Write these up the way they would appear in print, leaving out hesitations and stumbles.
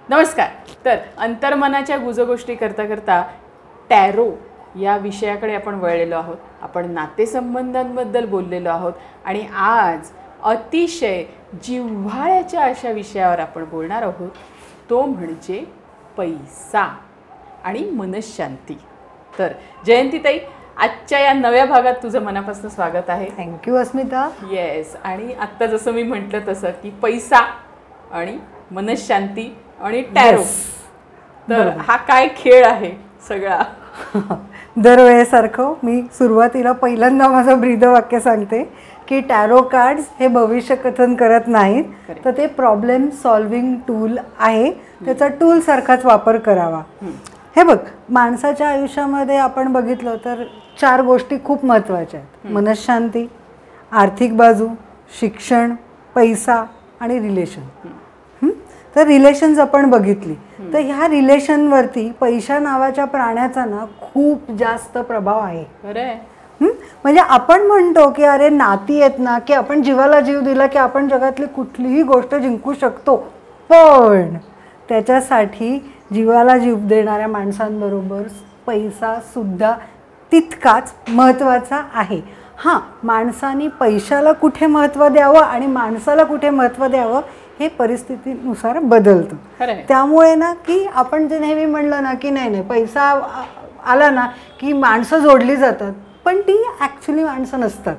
नमस्कार. तर अंतर्मनाच्या गुजगोष्टी करता करता टॅरो या विषयाकडे आपण वळलेलो आहोत. आपण नातेसंबंधांबद्दल बोललेलो आहोत आणि आज अतिशय जिव्हाळ्याच्या अशा विषयावर आपण बोलणार आहोत. तो म्हणजे पैसा आणि मनशांती. तर जयंतीताई, आजच्या या नव्या भागात तुझं मनापासून स्वागत आहे. थँक्यू अस्मिता. येस. आणि आत्ता जसं मी म्हटलं तसं की पैसा आणि मनशांती आणि टॅरो, तर हा काय खेळ आहे सगळा. दरवेळेसारखं मी सुरुवातीला पहिल्यांदा माझं ब्रीदवाक्य सांगते की टॅरो कार्ड्स हे भविष्य कथन करत नाहीत, तर ते प्रॉब्लेम सॉल्विंग टूल आहे. त्याचा टूल सारखाच वापर करावा. हे बघ, माणसाच्या आयुष्यामध्ये आपण बघितलं तर 4 गोष्टी खूप महत्त्वाच्या आहेत. मनशांती, आर्थिक बाजू, शिक्षण, पैसा आणि रिलेशन. तर रिलेशन्स आपण बघितली तर ह्या रिलेशनवरती पैसा नावाच्या प्राण्याचा ना खूप जास्त प्रभाव आहे. म्हणजे आपण म्हणतो की अरे नाती आहेत ना, की आपण जीवाला जीव दिला की आपण जगातली कुठलीही गोष्ट जिंकू शकतो, पण त्याच्यासाठी जीवाला जीव देणाऱ्या माणसांबरोबर पैसा सुद्धा तितकाच महत्त्वाचा आहे. हां, माणसाने पैशाला कुठे महत्त्व द्यावं आणि माणसाला कुठे महत्त्व द्यावं हे परिस्थितीनुसार बदलतं. त्यामुळे ना की आपण जे नेहमी म्हणलं ना की नाही पैसा आला ना की माणसं जोडली जातात, पण ती ॲक्च्युली माणसं नसतात.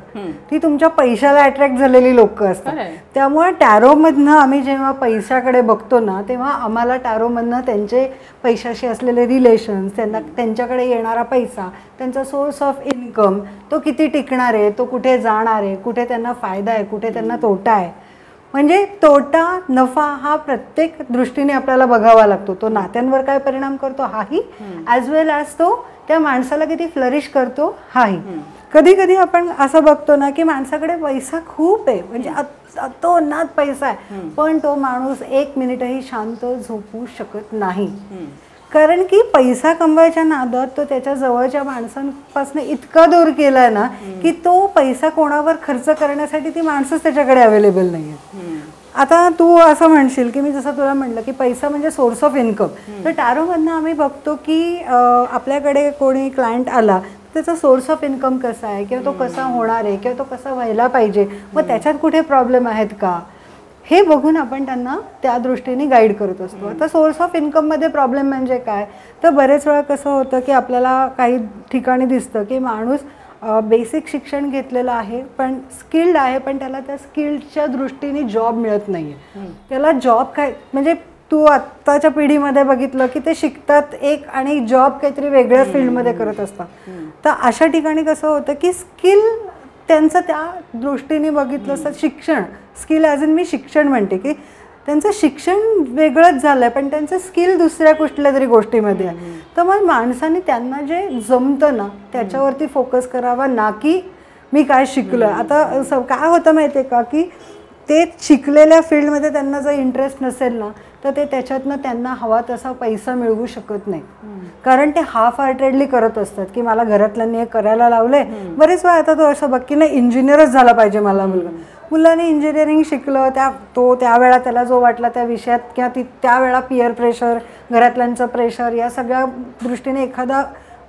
ती तुमच्या पैशाला अट्रॅक्ट झालेली लोक असतात. त्यामुळे टॅरोमधनं आम्ही जेव्हा पैशाकडे बघतो ना, तेव्हा आम्हाला टॅरोमधनं त्यांचे पैशाशी असलेले रिलेशन्स, त्यांच्याकडे येणारा पैसा, त्यांचा सोर्स ऑफ इन्कम, तो किती टिकणार आहे, तो कुठे जाणार आहे, कुठे त्यांना फायदा आहे, कुठे त्यांना तोटा आहे. म्हणजे तोटा नफा हा प्रत्येक दृष्टीने आपल्याला बघावा लागतो. तो नात्यांवर काय परिणाम करतो हाही, ॲज वेल ॲज तो त्या माणसाला किती फ्लरिश करतो हाही. कधी कधी आपण असं बघतो ना की माणसाकडे पैसा खूप आहे, म्हणजे अतोनात पैसा आहे, पण तो माणूस 1 मिनिटही शांत झोपू शकत नाही. कारण की पैसा कमवायच्या नादात तो त्याच्या जवळच्या माणसांपासून इतका दूर केलाय ना की तो पैसा कोणावर खर्च करण्यासाठी ती माणसंच त्याच्याकडे अवेलेबल नाही आहे. आता तू असं म्हणशील की मी जसं तुला म्हटलं की पैसा म्हणजे सोर्स ऑफ इन्कम, तर टॅरोमधनं आम्ही बघतो की आपल्याकडे कोणी क्लायंट आला त्याचा सोर्स ऑफ इन्कम कसा आहे, किंवा तो कसा होणार आहे, किंवा तो कसा व्हायला पाहिजे, मग त्याच्यात कुठे प्रॉब्लेम आहेत का, हे बघून आपण त्यांना त्या दृष्टीने गाईड करत असतो. आता सोर्स ऑफ इन्कममध्ये प्रॉब्लेम म्हणजे काय, तर बरेच वेळा कसं होतं की आपल्याला काही ठिकाणी दिसतं की माणूस बेसिक शिक्षण घेतलेलं आहे, पण स्किल्ड आहे, पण त्याला त्या स्किल्डच्या दृष्टीने जॉब मिळत नाही आहे. त्याला जॉब काय, म्हणजे तू आत्ताच्या पिढीमध्ये बघितलं की ते शिकतात एक आणि जॉब काहीतरी वेगळ्या फील्डमध्ये करत असतात. तर अशा ठिकाणी कसं होतं की स्किल त्यांचं त्या दृष्टीने बघितलं असतं. शिक्षण, स्किल ॲज इन मी शिक्षण म्हणते की त्यांचं शिक्षण वेगळंच झालं आहे, पण त्यांचं स्किल दुसऱ्या कुठल्या तरी गोष्टीमध्ये आहे. तर मग माणसाने त्यांना जे जमतं ना त्याच्यावरती फोकस करावा, ना की मी काय शिकलो. आता काय होतं माहिती आहे का की ते शिकलेल्या फील्डमध्ये त्यांना जर इंटरेस्ट नसेल ना, तर ते त्याच्यातनं त्यांना हवा तसा पैसा मिळवू शकत नाही. कारण ते हाफ हार्टेडली करत असतात की मला घरातल्यांनी हे करायला लावले. बरेच वेळा आता तो असं बघ की नाही इंजिनियरच झाला पाहिजे मला मुलगा, मुलाने इंजिनिअरिंग शिकलं, तो त्यावेळा त्याला जो वाटला त्या विषयात, किंवा त्यावेळा पिअर प्रेशर, घरातल्यांचं प्रेशर, या सगळ्या दृष्टीने एखादा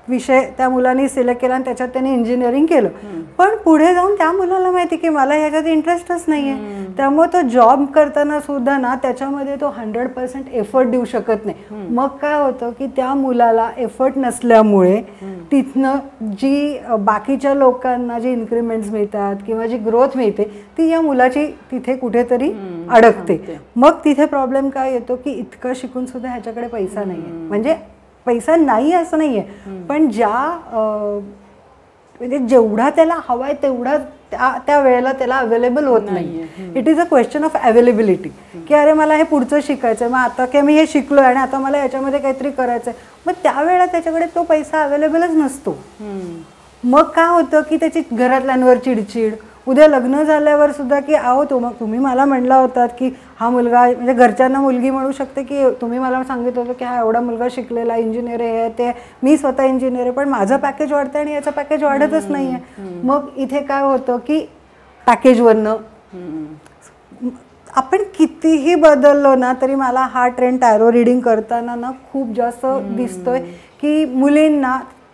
विषय त्या मुलांनी सिलेक्ट केला आणि त्याच्यात त्यांनी इंजिनिअरिंग केलं. पण पुढे जाऊन त्या मुलाला माहिती की मला ह्याच्यात इंटरेस्टच नाही आहे, त्यामुळे तो जॉब करताना सुद्धा ना त्याच्यामध्ये तो 100% एफर्ट देऊ शकत नाही. मग काय होतं की त्या मुलाला एफर्ट नसल्यामुळे तिथनं जी बाकीच्या लोकांना जी इन्क्रिमेंट्स मिळतात किंवा जी ग्रोथ मिळते ती या मुलाची तिथे कुठेतरी अडकते. मग तिथे प्रॉब्लेम काय येतो की इतकं शिकून सुद्धा ह्याच्याकडे पैसा नाही आहे. म्हणजे पैसा नाही असं नाही आहे, पण म्हणजे जेवढा त्याला हवा आहे तेवढा त्या वेळेला त्याला अवेलेबल होत नाही. It is a question of availability की अरे मला हे पुढचं शिकायचं आहे, मग आता काय मी हे शिकलो आहे आणि आता मला याच्यामध्ये काहीतरी करायचं आहे, मग त्यावेळेला त्याच्याकडे तो पैसा अवेलेबलच नसतो. मग काय होतं की त्याची घरातल्यांवर चिडचिड, उद्या लग्न झाल्यावर सुद्धा की अहो तुम्ही मला म्हणला होतात की हा मुलगा, म्हणजे घरच्यांना मुलगी म्हणू शकते की तुम्ही मला सांगितलं होतं की हा एवढा मुलगा शिकलेला इंजिनियर आहे, ते मी स्वतः इंजिनियर आहे, पण माझं पॅकेज वाढतं आणि याचं पॅकेज वाढतच नाही आहे. मग इथे काय होतं की पॅकेजवरनं आपण कितीही बदललो ना तरी मला हा ट्रेंड टॅरो रिडिंग करताना ना खूप जास्त दिसतोय की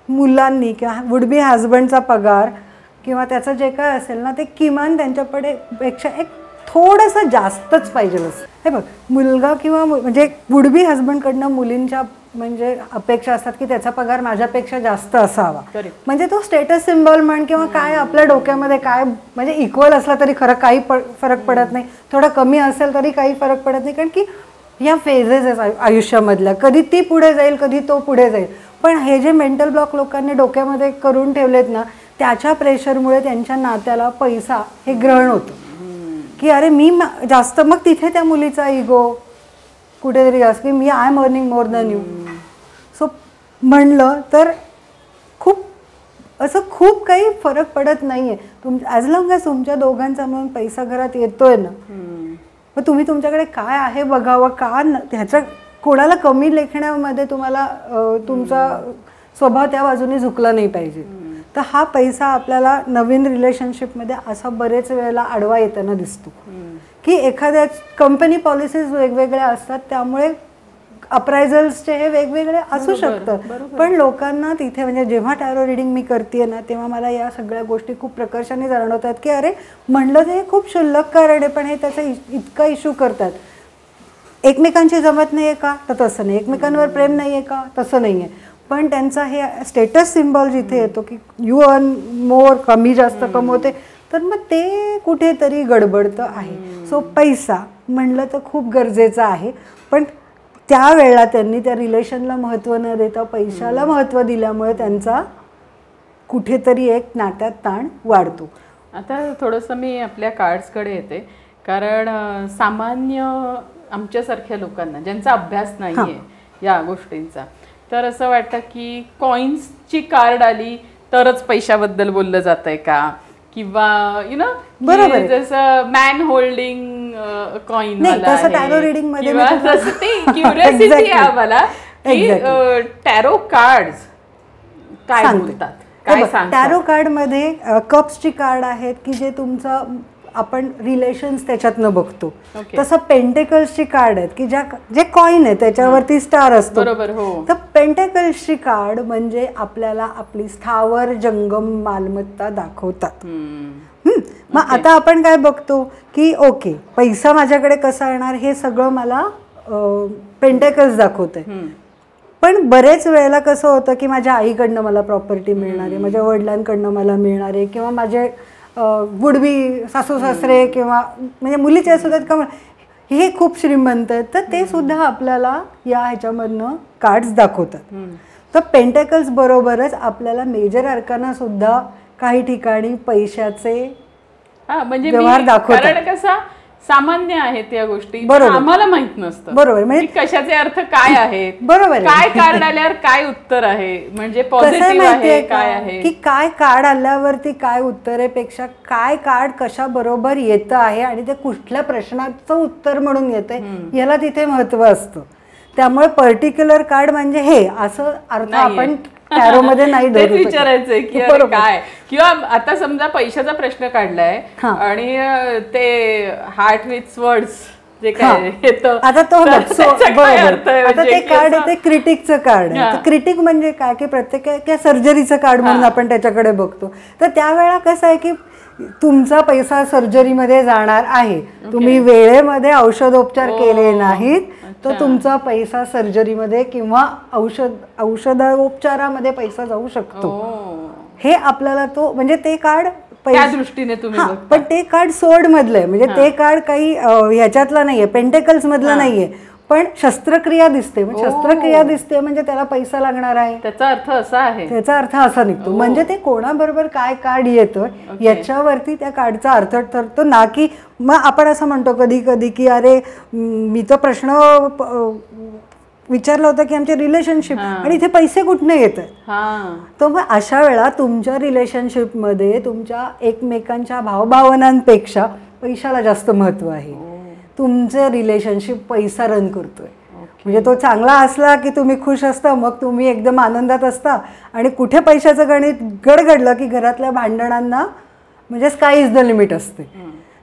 मुलांनी किंवा वुड बी हजबंडचा पगार किंवा त्याचं जे काय असेल ना ते किमान त्यांच्याकडे पेक्षा एक थोडंसं जास्तच पाहिजे असं. हे बघ, मुलगा किंवा म्हणजे वुड बी हजबंडकडनं मुलींच्या म्हणजे अपेक्षा असतात की त्याचा पगार माझ्यापेक्षा जास्त असावा. म्हणजे तो स्टेटस सिम्बॉल म्हण किंवा काय आपल्या डोक्यामध्ये काय म्हणजे इक्वल असला तरी खरं काही फरक पडत नाही, थोडा कमी असेल तरी काही फरक पडत नाही, कारण की ह्या फेजेस आहेत आयुष्यामधल्या, कधी ती पुढे जाईल कधी तो पुढे जाईल. पण हे जे मेंटल ब्लॉक लोकांनी डोक्यामध्ये करून ठेवलेत ना त्याच्या प्रेशरमुळे त्यांच्या नात्याला पैसा हे ग्रहण होतं की अरे मी जास्त, मग तिथे त्या मुलीचा इगो कुठेतरी जास्त की मी I am earning more than you. So म्हणलं तर खूप काही फरक पडत नाही आहे ॲज लॉंग ॲज तुमच्या दोघांचा म्हणून पैसा घरात येतोय ना. मग तुम्ही तुमच्याकडे काय आहे बघावं, का ह्याच्या कोणाला कमी लेखण्यामध्ये तुम्हाला तुमचा स्वभाव त्या बाजूने झुकला नाही पाहिजे. तर हा पैसा आपल्याला नवीन रिलेशनशिपमध्ये असा बरेच वेळेला आडवा येताना दिसतो की एखाद्या कंपनी पॉलिसीज वेगवेगळ्या असतात त्यामुळे अप्रायझल्सचे हे वेगवेगळे असू शकतात. पण लोकांना तिथे म्हणजे जेव्हा टॅरो रिडिंग मी करते ना तेव्हा मला या सगळ्या गोष्टी खूप प्रकर्षाने जाणवतात की अरे म्हणलं ते खूप क्षुल्लक कारण आहे पण हे त्याचा इतका इश्यू करतात. एकमेकांची जमत नाही आहे का, तर तसं नाही. एकमेकांवर प्रेम नाही आहे का, तसं नाही आहे. पण त्यांचा हे स्टेटस सिम्बॉल जिथे येतो की यू अर्न मोर, कमी जास्त कमवते, तर मग ते कुठेतरी गडबडतं आहे. सो पैसा म्हणलं तर खूप गरजेचं आहे, पण त्यावेळेला त्यांनी त्या रिलेशनला महत्त्व न देता पैशाला महत्त्व दिल्यामुळे त्यांचा कुठेतरी एक नात्यात ताण वाढतो. आता थोडंसं मी आपल्या कार्ड्सकडे येते, कारण सामान्य आमच्यासारख्या लोकांना ज्यांचा अभ्यास नाही आहे या गोष्टींचा, तर असं वाटतं की कॉइन्सची कार्ड आली तरच पैशाबद्दल बोललं जात आहे का, किंवा यु नो बरोबर जसं मॅन होल्डिंग कॉइन क्युरियोसिटी आम्हाला टॅरो कार्ड्स काय बोलतात, काय सांगतात. टॅरो कार्ड मध्ये कप्सची कार्ड आहेत की जे तुमचं आपण रिलेशन्स त्याच्यातनं बघतो. तसं पेंटेकल्सची कार्ड आहेत की जे कॉइन आहे त्याच्यावरती स्टार असतो. तर पेंटेकल्सची कार्ड म्हणजे आपल्याला आपली स्थावर जंगम मालमत्ता दाखवतात. मग आता आपण काय बघतो की ओके पैसा माझ्याकडे कसा येणार हे सगळं मला पेंटेकल्स दाखवते. पण बरेच वेळेला कसं होतं की माझ्या आईकडनं मला प्रॉपर्टी मिळणार आहे, माझ्या वडिलांकडनं मला मिळणार आहे, किंवा माझे वुड बी सासू सासरे किंवा म्हणजे मुलीचे असू देत का हे खूप श्रीमंत आहेत, तर ते सुद्धा आपल्याला या ह्याच्यामधनं कार्ड्स दाखवतात. तर पेंटेकल्स बरोबरच आपल्याला मेजर अर्काना सुद्धा काही ठिकाणी पैशाचे व्यवहार दाखवतात. कारण कसा सामान्य आहेत या गोष्टी, आम्हाला माहित नसतं. बरोबर, म्हणजे कशाचे अर्थ काय आहेत, बरोबर, काय कार्ड आल्यावर काय उत्तर आहे, म्हणजे पॉझिटिव्ह आहे काय आहे, की काय कार्ड आल्यावरती काय उत्तर आहे पेक्षा काय कार्ड कशा बरोबर येतं आहे आणि ते कुठल्या प्रश्नाचं उत्तर म्हणून येतंय याला तिथे महत्व असतं. त्यामुळे पर्टिक्युलर कार्ड म्हणजे हे असं अर्थ आपण टॅरो मध्ये नाही विचारायचंय की काय, किंवा आता समजा पैशाचा प्रश्न काढलाय आणि ते हार्ट विथ स्वर्ड्स जे काय येतं, आता तो आता ते कार्ड आहे ते क्रिटिकचं कार्ड आहे. क्रिटिक म्हणजे काय की प्रत्येक सर्जरीचं कार्ड म्हणून आपण त्याच्याकडे बघतो. तर त्यावेळेला कसं आहे की तुमचा पैसा सर्जरीमध्ये जाणार आहे, तुम्ही वेळेमध्ये औषधोपचार केले नाहीत तर तुमचा पैसा सर्जरीमध्ये किंवा औषधोपचारामध्ये पैसा जाऊ शकतो. हे आपल्याला तो म्हणजे ते कार्ड त्या दृष्टीने तुम्ही, पण ते कार्ड सोर्ड मधलं आहे, म्हणजे ते कार्ड काही ह्याच्यातलं नाहीये, पेंटेकल्स मधलं नाहीये, पण शस्त्रक्रिया दिसते. शस्त्रक्रिया दिसते म्हणजे त्याला पैसा लागणार आहे, त्याचा अर्थ असा आहे, त्याचा अर्थ असा निघतो. म्हणजे ते कोणाबरोबर काय कार्ड येतं याच्यावरती त्या कार्डचा अर्थ ठरतो ना, की मग आपण असं म्हणतो कधी कधी की अरे मी तर प्रश्न विचारलं होतं की आमचे रिलेशनशिप आणि इथे पैसे कुठनं येत आहेत. तर मग अशा वेळा तुमच्या रिलेशनशिपमध्ये तुमच्या एकमेकांच्या भावभावनांपेक्षा पैशाला जास्त महत्व आहे. तुमचं रिलेशनशिप पैसा रन करतोय, म्हणजे तो चांगला असला की तुम्ही खुश असता, मग तुम्ही एकदम आनंदात असता, आणि कुठे पैशाचं गणित गडगडलं की घरातल्या भांडणांना म्हणजे स्काय इज द लिमिट असते.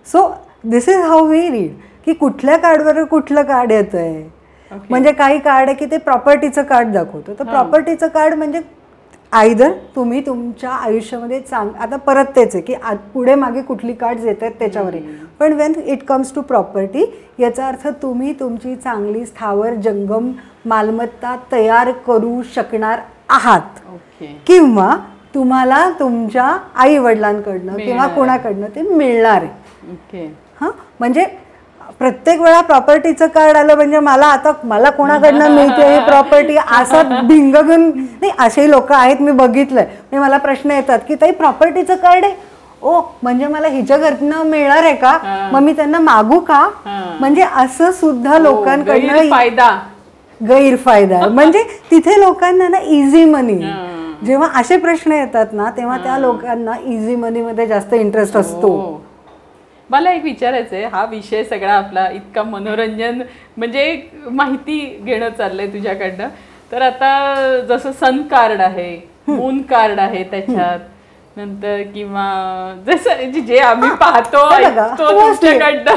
So this is how we read की कुठल्या कार्डवर कुठलं कार्ड येतंय. म्हणजे काही कार्ड आहे की ते प्रॉपर्टीचं कार्ड दाखवतं. तर प्रॉपर्टीचं कार्ड म्हणजे आयदर तुम्ही तुमच्या आयुष्यामध्ये आता परत तेच आहे की पुढे मागे कुठली कार्ड्स येत आहेत त्याच्यावर आहे. पण when it comes to property याचा अर्थ तुम्ही तुमची चांगली स्थावर जंगम मालमत्ता तयार करू शकणार आहात किंवा तुम्हाला तुमच्या आई वडिलांकडनं किंवा कोणाकडनं ते मिळणार आहे. हां, म्हणजे प्रत्येक वेळा प्रॉपर्टीचं कार्ड आलं म्हणजे मला कोणाकडनं मिळते हे प्रॉपर्टी असं भिंगगून नाही. असेही लोक आहेत मी बघितलंय. म्हणजे मला प्रश्न येतात की ताई प्रॉपर्टीचं कार्ड आहे, ओ म्हणजे मला हिच्या घरनं मिळणार आहे का, मग मी त्यांना मागू का. म्हणजे असं सुद्धा लोकांकडनं गैरफायदा आहे. म्हणजे तिथे लोकांना ना इझी मनी, जेव्हा असे प्रश्न येतात ना तेव्हा त्या लोकांना इझी मनी मध्ये जास्त इंटरेस्ट असतो. मला एक विचारायचं आहे, हा विषय सगळा आपला इतका मनोरंजन म्हणजे माहिती घेणं चाललंय तुझ्याकडनं. तर आता जसं सन कार्ड आहे, मून कार्ड आहे त्याच्यात, नंतर किंवा जसं जे आम्ही पाहतो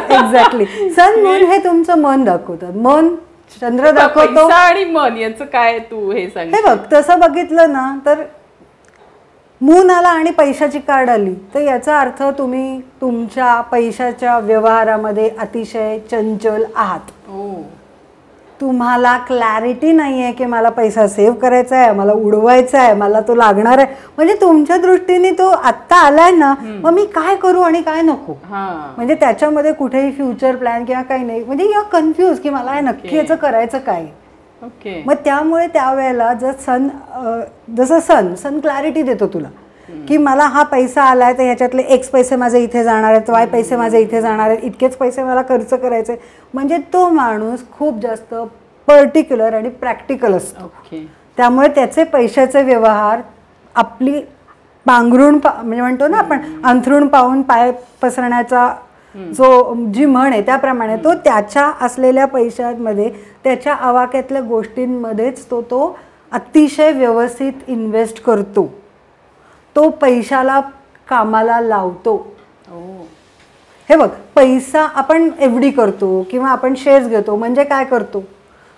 एक्झॅक्टली सन मून हे तुमचं मन दाखवतात. मन चंद्र दाखवतो आणि मन याचं काय तू हे सांग. हे बघ तसं बघितलं ना तर मून आला आणि पैशाची कार्ड आली तर याचा अर्थ तुम्ही तुमच्या पैशाच्या व्यवहारामध्ये अतिशय चंचल आहात. तुम्हाला क्लॅरिटी नाही आहे की मला पैसा सेव्ह करायचा आहे, मला उडवायचा आहे, मला तो लागणार आहे. म्हणजे तुमच्या दृष्टीने तो आत्ता आलाय ना, मग मी काय करू आणि काय नको. म्हणजे त्याच्यामध्ये कुठेही फ्युचर प्लॅन किंवा काही नाही. म्हणजे या कन्फ्यूज की मला हे नक्की याचं करायचं काय. मग त्यामुळे त्यावेळेला जसं सन क्लॅरिटी देतो तुला की मला हा पैसा आलाय तर ह्याच्यातले एक्स पैसे माझे इथे जाणार आहेत, वाय पैसे माझे इथे जाणार आहेत, इतकेच पैसे मला खर्च करायचे. म्हणजे तो माणूस खूप जास्त पर्टिक्युलर आणि प्रॅक्टिकल असतो. त्यामुळे त्याचे पैशाचे व्यवहार आपली पांघरून म्हणजे म्हणतो ना आपण अंथरूण पाहून पाय पसरण्याचा जी म्हण आहे त्याप्रमाणे तो त्याच्या असलेल्या पैशांमध्ये त्याच्या आवाक्यातल्या गोष्टींमध्येच तो अतिशय व्यवस्थित इन्व्हेस्ट करतो. तो पैशाला कामाला लावतो. हे बघ पैसा आपण एफडी करतो किंवा आपण शेअर्स घेतो म्हणजे काय करतो.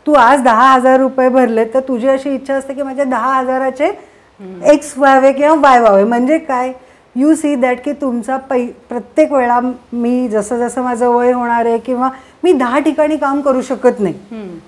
तू आज 10,000 रुपये भरले तर तुझी अशी इच्छा असते की माझ्या 10,000चे एक्स व्हावे किंवा वाय व्हावे. म्हणजे काय यू सी दॅट की तुमचा प्रत्येक वेळा मी जसं जसं माझं वय होणार आहे किंवा मी 10 ठिकाणी काम करू शकत नाही.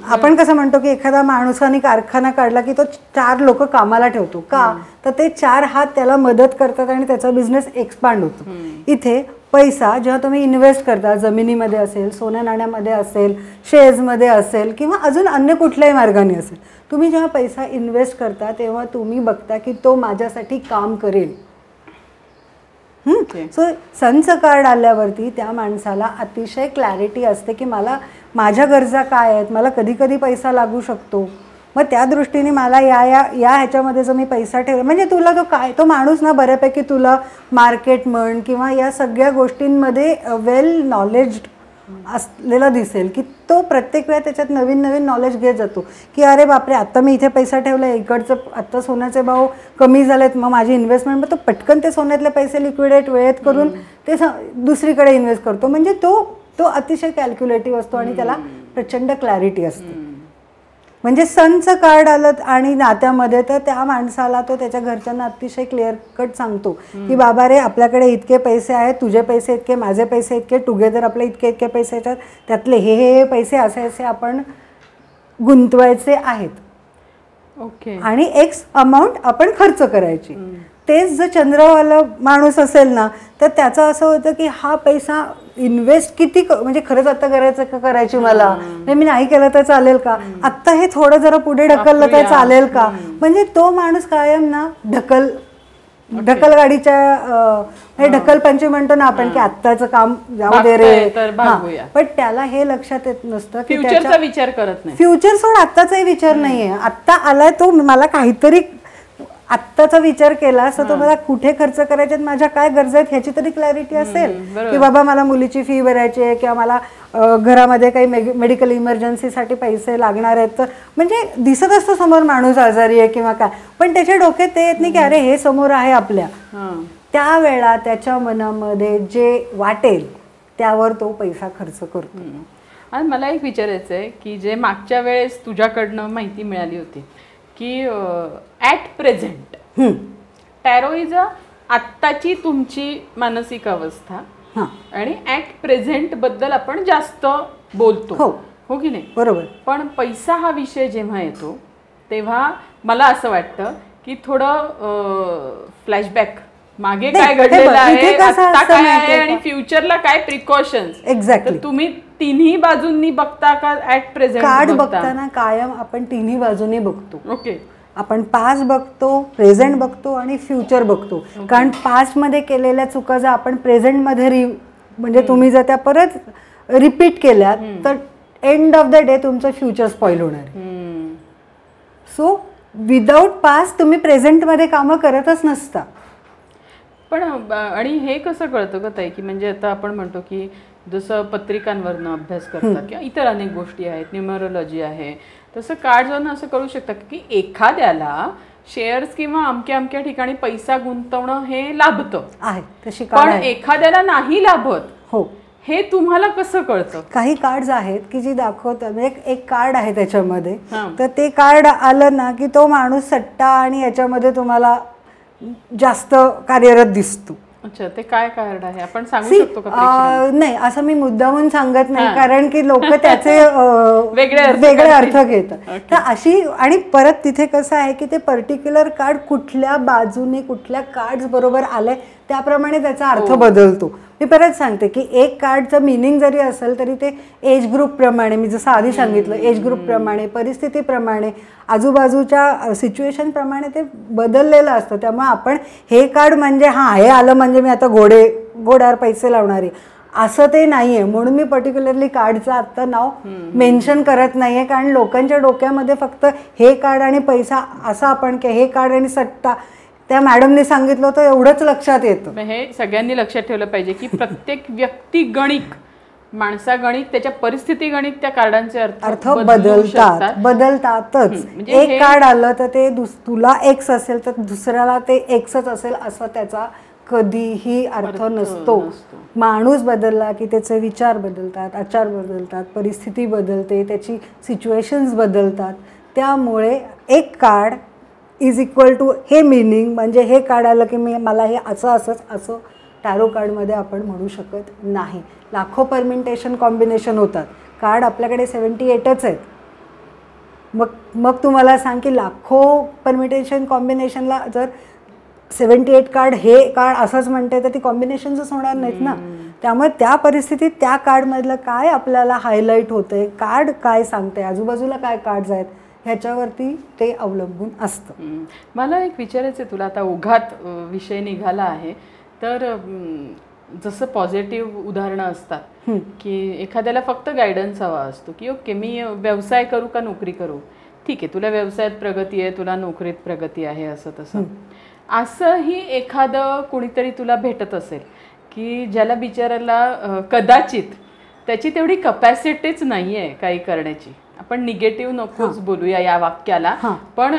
आपण कसं म्हणतो की एखादा माणूसाने कारखाना काढला की तो 4 लोक कामाला ठेवतो का, तर ते 4 हात त्याला मदत करतात आणि त्याचा बिझनेस एक्सपांड होतो. इथे पैसा जेव्हा तुम्ही इन्व्हेस्ट करता, जमिनीमध्ये असेल, सोन्या नाण्यामध्ये असेल, शेअर्समध्ये असेल किंवा अजून अन्य कुठल्याही मार्गाने असेल, तुम्ही जेव्हा पैसा इन्व्हेस्ट करता तेव्हा तुम्ही बघता की तो माझ्यासाठी काम करेल. सो सनचं कार्ड आल्यावरती त्या माणसाला अतिशय क्लॅरिटी असते की मला माझ्या गरजा काय आहेत, मला कधी कधी पैसा लागू शकतो. मग त्या दृष्टीने मला या ह्याच्यामध्ये जर मी पैसा ठेवला म्हणजे तुला तो माणूस ना बऱ्यापैकी तुला मार्केट म्हण किंवा या सगळ्या गोष्टींमध्ये वेल नॉलेज्ड असलेला दिसेल की तो प्रत्येक वेळा त्याच्यात नवीन नवीन नॉलेज घेत जातो की अरे बापरे आत्ता मी इथे पैसा ठेवला, इकडचं आत्ता सोन्याचे भाव कमी झालेत, मग माझी इन्व्हेस्टमेंट मग तो पटकन ते सोन्यातले पैसे लिक्विडेट वेळेत करून ते दुसरीकडे इन्व्हेस्ट करतो. म्हणजे तो अतिशय कॅल्क्युलेटिव्ह असतो आणि त्याला प्रचंड क्लॅरिटी असते. म्हणजे सनचं कार्ड आलं आणि नात्यामध्ये तर त्या माणसाला तो त्याच्या घरच्यांना अतिशय क्लिअर कट सांगतो की बाबा रे आपल्याकडे इतके पैसे आहेत, तुझे पैसे इतके, माझे पैसे इतके, टुगेदर आपले इतके पैसे येतात, त्यातले हे पैसे असे आपण गुंतवायचे आहेत. आणि एक्स अमाऊंट आपण खर्च करायची. तेच जर चंद्रवाला माणूस असेल ना तर त्याचं असं होतं की हा पैसा इन्व्हेस्ट किती म्हणजे खरंच आता करायचं का करायची मला, मी नाही केलं तर चालेल का, आत्ता हे थोडं जरा पुढे ढकललं तर चालेल का. म्हणजे तो माणूस कायम ना ढकल गाडीच्या ढकलपंची म्हणतो ना आपण की आत्ताचं काम जाऊ दे रे, पण त्याला हे लक्षात येत नसतं की फ्युचरचा विचार करत नाही. फ्युचर सोड आत्ताचाही विचार नाहीये. आत्ता आलाय तो मला काहीतरी आत्ताचा विचार केला असं तो मला कुठे खर्च करायचे, माझ्या काय गरजा आहेत ह्याची तरी क्लॅरिटी असेल की बाबा मला मुलीची फी भरायची आहे किंवा मला घरामध्ये काही मेडिकल इमर्जन्सीसाठी पैसे लागणार आहेत. तर म्हणजे दिसत असतो समोर माणूस आजारी आहे किंवा काय, पण त्याच्या डोक्यात ते येत नाही की अरे हे समोर आहे आपल्या. त्यावेळा त्याच्या मनामध्ये जे वाटेल त्यावर तो पैसा खर्च करतो. आणि मला एक विचारायचं आहे की जे मागच्या वेळेस तुझ्याकडनं माहिती मिळाली होती की ॲट प्रेझेंट टॅरो इज आत्ताची तुमची मानसिक अवस्था आणि ॲट प्रेझेंट बद्दल आपण जास्त बोलतो, हो की नाही? बरोबर. पण पैसा हा विषय जेव्हा येतो तेव्हा मला असं वाटतं की थोडं फ्लॅशबॅक, मागे काय घडलेलं आहे, आता काय आहे आणि फ्युचरला काय प्रिकॉशन्स. एक्झॅक्टली. तुम्ही तिन्ही बाजूंनी बघता का ॲट प्रेझेंट? कार्ड बघताना कायम आपण तिन्ही बाजूनी बघतो. ओके. आपण पास्ट बघतो, प्रेझेंट बघतो आणि फ्युचर बघतो. कारण पास्टमध्ये केलेल्या चुका जर आपण प्रेझेंटमध्ये म्हणजे तुम्ही जर त्या परत रिपीट केल्यात तर एंड ऑफ द डे तुमचं फ्युचर स्पॉइल होणार. सो विदाऊट पास्ट तुम्ही प्रेझेंटमध्ये कामं करतच नसता. पण आणि हे कसं कळतं का ताई की म्हणजे आता आपण म्हणतो की जसं पत्रिकांवरनं अभ्यास करतात किंवा इतर अनेक गोष्टी आहेत, न्यूमरोलॉजी आहे, तसं कार्डवरनं असं कळू शकतं की एखाद्याला शेअर्स किंवा अमक्या अमक्या ठिकाणी पैसा गुंतवणं हे लाभतं आहे, तशी पण एखाद्याला नाही लाभत. हो. हे तुम्हाला कसं कळतं? काही कार्ड्स आहेत की जी दाखवतात, म्हणजे एक कार्ड आहे त्याच्यामध्ये, तर ते कार्ड आलं ना की तो माणूस सट्टा आणि याच्यामध्ये तुम्हाला जास्त कार्यरत दिसतो. अच्छा, ते काय कार्ड आहे आपण सांगू शकतो का? नाही, असं मी मुद्दामून सांगत नाही, कारण की लोक त्याचे वेगळे अर्थ घेतात. तर अशी, आणि परत तिथे कसं आहे की ते पर्टिक्युलर कार्ड कुठल्या बाजूने कुठल्या कार्ड्स बरोबर आलंय त्याप्रमाणे त्याचा अर्थ बदलतो. मी परत सांगते की एक कार्डचं मिनिंग जरी असेल तरी ते एज ग्रुप प्रमाणे, मी जसं आधी सांगितलं, एज ग्रुप प्रमाणे, परिस्थितीप्रमाणे, आजूबाजूच्या सिच्युएशन प्रमाणे ते बदललेलं असतं. त्यामुळे आपण हे कार्ड म्हणजे हे आलं म्हणजे मी आता घोड्यावर पैसे लावणारे असं ते नाहीये. म्हणून मी पर्टिक्युलरली कार्डचं आत्ता नाव मेन्शन करत नाहीये, कारण लोकांच्या डोक्यामध्ये फक्त हे कार्ड आणि पैसा असं आपण की हे कार्ड आणि सट्टा त्या मॅडमने सांगितलं होतं एवढंच लक्षात येतं. हे सगळ्यांनी लक्षात ठेवलं पाहिजे की प्रत्येक व्यक्ती गणिक, माणसा गणिक, त्याच्या परिस्थिती गणिक, त्या कार्डांचे अर्थ बदलतातच. एक कार्ड आलं तर ते तुला एक्स असेल तर दुसऱ्याला ते एक्सच असेल असं त्याचा कधीही अर्थ नसतो. माणूस बदलला की त्याचे विचार बदलतात, आचार बदलतात, परिस्थिती बदलते, त्याची सिच्युएशन्स बदलतात. त्यामुळे एक कार्ड इज इक्वल टू हे मिनिंग, म्हणजे हे कार्ड आलं की मला हे असं टॅरो कार्डमध्ये आपण म्हणू शकत नाही. लाखो परमिटेशन कॉम्बिनेशन होतात. कार्ड आपल्याकडे 78च आहेत. मग तुम्हाला सांग की लाखो परमिटेशन कॉम्बिनेशनला जर 78 कार्ड हे कार्ड असंच म्हणते तर ती कॉम्बिनेशन्सच होणार नाहीत ना. त्यामुळे त्या परिस्थितीत त्या कार्डमधलं काय आपल्याला हायलाईट होतंय, कार्ड काय सांगते, आजूबाजूला काय कार्ड्स आहेत ह्याच्यावरती ते अवलंबून असतं. मला एक विचारायचं आहे तुला, आता ओघात विषय निघाला आहे तर जसं पॉझिटिव्ह उदाहरणं असतात की एखाद्याला फक्त गायडन्स हवा असतो की ओके मी व्यवसाय करू का नोकरी करू, ठीक आहे तुला व्यवसायात प्रगती आहे, तुला नोकरीत प्रगती आहे, असं तसं. असंही एखादं कुणीतरी तुला भेटत असेल की ज्याला बिचाराला कदाचित त्याची तेवढी कपॅसिटीच नाही आहे काही करण्याची. आपण निगेटिव्ह नकोच बोलूया या वाक्याला, पण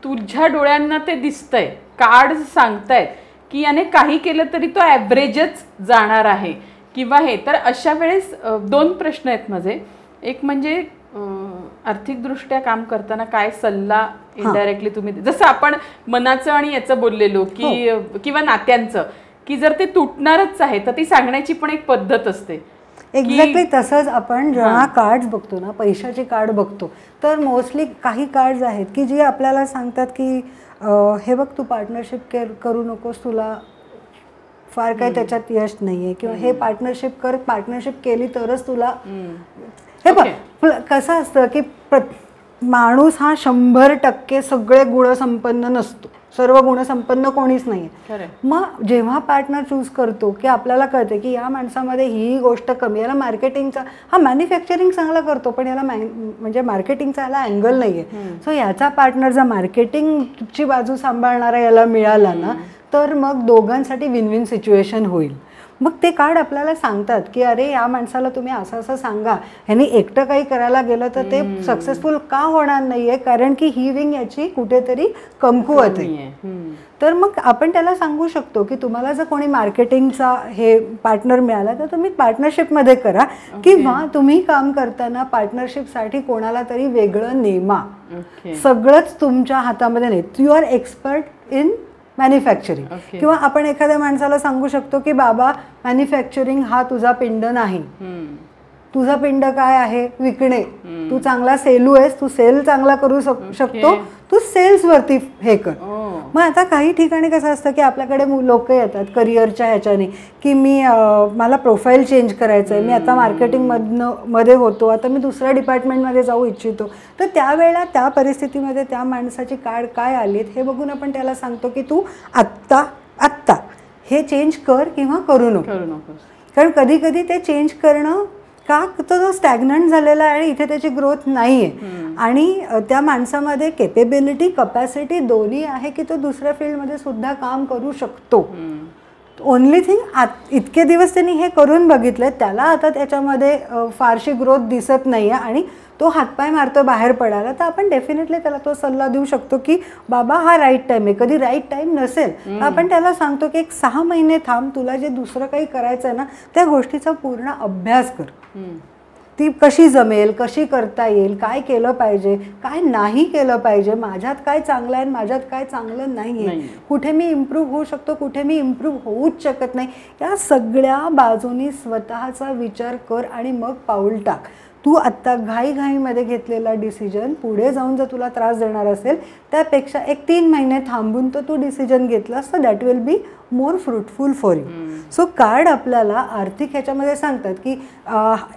तुझ्या डोळ्यांना ते दिसतंय, कार्ड सांगतायत की याने काही केलं तरी तो ॲव्हरेजच जाणार आहे किंवा हे. तर अशा वेळेस दोन प्रश्न आहेत माझे. एक म्हणजे आर्थिकदृष्ट्या काम करताना काय सल्ला इनडायरेक्टली तुम्ही, जसं आपण मनाचं आणि याचं बोललेलो की किंवा नात्यांचं, की जर ते तुटणारच आहे तर ती सांगण्याची पण एक पद्धत असते. एक्झॅक्टली तसंच आपण जेव्हा कार्ड्स बघतो ना, पैशाचे कार्ड बघतो, तर मोस्टली काही कार्ड्स आहेत की जे आपल्याला सांगतात की हे बघ तू पार्टनरशिप करू नकोस, तुला फार काही त्याच्यात यश नाही आहे, किंवा हे पार्टनरशिप कर, पार्टनरशिप केली तरच तुला. हे बघ कसं असतं की माणूस हा 100% सगळे गुणसंपन्न नसतो, सर्व गुणसंपन्न कोणीच नाही. मग जेव्हा पार्टनर चूज करतो की आपल्याला कळते की या माणसामध्ये ही गोष्ट कमी, याला मार्केटिंगचा, मॅन्युफॅक्चरिंग चांगला करतो पण याला म्हणजे मार्केटिंगचा याला अँगल नाही आहे. सो याचा पार्टनर जर मार्केटिंगची बाजू सांभाळणारा याला मिळाला ना तर मग दोघांसाठी विन विन सिच्युएशन होईल. मग ते कार्ड आपल्याला सांगतात की अरे या माणसाला तुम्ही असं असं सांगा, ह्यांनी एकटं काही करायला गेलं तर ते सक्सेसफुल का होणार नाहीये, कारण की ही विंग याची कुठेतरी कमकुवत आहे. तर मग आपण त्याला सांगू शकतो की तुम्हाला जर कोणी मार्केटिंगचा हे पार्टनर मिळाला तर तुम्ही पार्टनरशिपमध्ये करा, किंवा तुम्ही काम करताना पार्टनरशिपसाठी कोणाला तरी वेगळं नेमा. सगळंच तुमच्या हातामध्ये नाही. You are expert in manufacturing, किंवा आपण एखाद्या माणसाला सांगू शकतो की बाबा मॅन्युफॅक्चरिंग हा तुझा पिंड नाही, तुझा पिंड काय आहे, विकणे. तू चांगला सेलू आहेस, तू सेल चांगला करू शकतो, तू सेल्स वरती हे कर. मग आता काही ठिकाणी कसं असतं की आपल्याकडे लोक येतात करिअरच्या ह्याच्याने की मला प्रोफाईल चेंज करायचं आहे, मी आता मार्केटिंगमध्ये होतो, आता मी दुसऱ्या डिपार्टमेंटमध्ये जाऊ इच्छितो. तर त्यावेळेला त्या परिस्थितीमध्ये त्या माणसाची कार्ड काय आलीत हे बघून आपण त्याला सांगतो की तू आत्ता हे चेंज कर किंवा करू नको. कारण कधी कधी ते चेंज करणं का तो स्टॅग्नंट झालेला आहे आणि इथे त्याची ग्रोथ नाही आहे, आणि त्या माणसामध्ये केपेबिलिटी कपॅसिटी दोन्ही आहे की तो दुसऱ्या फील्डमध्ये सुद्धा काम करू शकतो. ओनली थिंग इतके दिवस त्यांनी हे करून बघितलं, त्याला आता त्याच्यामध्ये फारशी ग्रोथ दिसत नाही आहे आणि तो हातपाय मारतो बाहेर पडायला, तर आपण डेफिनेटली त्याला तो सल्ला देऊ शकतो की बाबा हा राईट टाईम आहे. कधी राईट टाईम नसेल तर आपण त्याला सांगतो की 6 महिने थांब, तुला जे दुसरं काही करायचं आहे ना त्या गोष्टीचा पूर्ण अभ्यास कर, ती कशी जमेल, कशी करता येईल, काय केलं पाहिजे, काय नाही केलं पाहिजे, माझ्यात काय चांगलं आहे, माझ्यात काय चांगलं नाही आहे, कुठे मी इम्प्रूव्ह होऊ शकतो, कुठे मी इम्प्रूव्ह होऊच शकत नाही. या सगळ्या बाजूनी स्वतःचा विचार कर आणि मग पाऊल टाक. तू आत्ता घाईघाईमध्ये घेतलेला डिसिजन पुढे जाऊन जर तुला त्रास देणार असेल त्यापेक्षा 3 महिने थांबून तर तू डिसिजन घेतलास तर that will be more fruitful for you. So card आपल्याला आर्थिक ह्याच्यामध्ये सांगतात की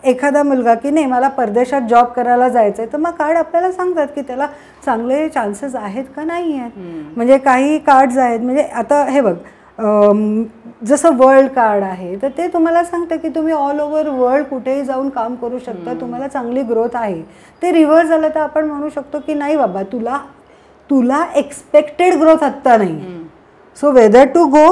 एखादा मुलगा की नाही मला परदेशात जॉब करायला जायचं आहे, तर मग कार्ड आपल्याला सांगतात की त्याला चांगले चान्सेस आहेत का नाही आहेत. म्हणजे काही कार्ड्स आहेत, म्हणजे आता हे बघ जसं वर्ल्ड कार्ड आहे तर ते तुम्हाला सांगतं की तुम्ही ऑल ओव्हर वर्ल्ड कुठेही जाऊन काम करू शकता, तुम्हाला चांगली ग्रोथ आहे. ते रिव्हर्स झालं तर आपण म्हणू शकतो की नाही बाबा तुला एक्सपेक्टेड ग्रोथ आत्ता नाही. सो वेदर टू गो,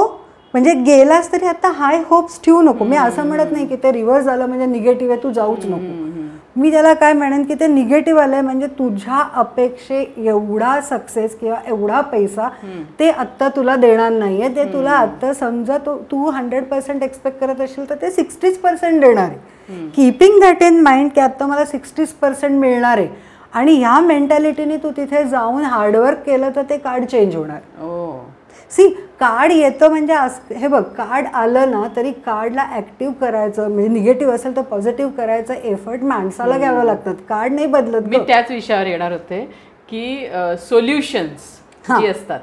म्हणजे गेलास तरी आता हाय होप्स ठेवू नको. मी असं म्हणत नाही की ते रिव्हर्स झालं म्हणजे निगेटिव्ह आहे तू जाऊच नको. मी त्याला काय म्हणेन की ते निगेटिव्ह आलंय म्हणजे तुझ्या अपेक्षे एवढा सक्सेस किंवा एवढा पैसा ते आत्ता तुला देणार नाहीये. ते तुला आत्ता समजा तू 100% एक्सपेक्ट करत असेल तर ते 60% देणार आहे. कीपिंग दॅट इन माइंड की आत्ता मला 60% मिळणार आहे आणि ह्या मेंटॅलिटीने तू तिथे जाऊन हार्डवर्क केलं तर ते कार्ड चेंज होणार. सी कार्ड येतं म्हणजे हे बघ, कार्ड आलं ना तरी कार्डला ॲक्टिव्ह करायचं, म्हणजे निगेटिव्ह असेल तर पॉझिटिव्ह करायचं एफर्ट माणसाला घ्यावं लागतात. कार्ड नाही बदलत. मी त्याच विषयावर येणार होते की सोल्युशन्स जी असतात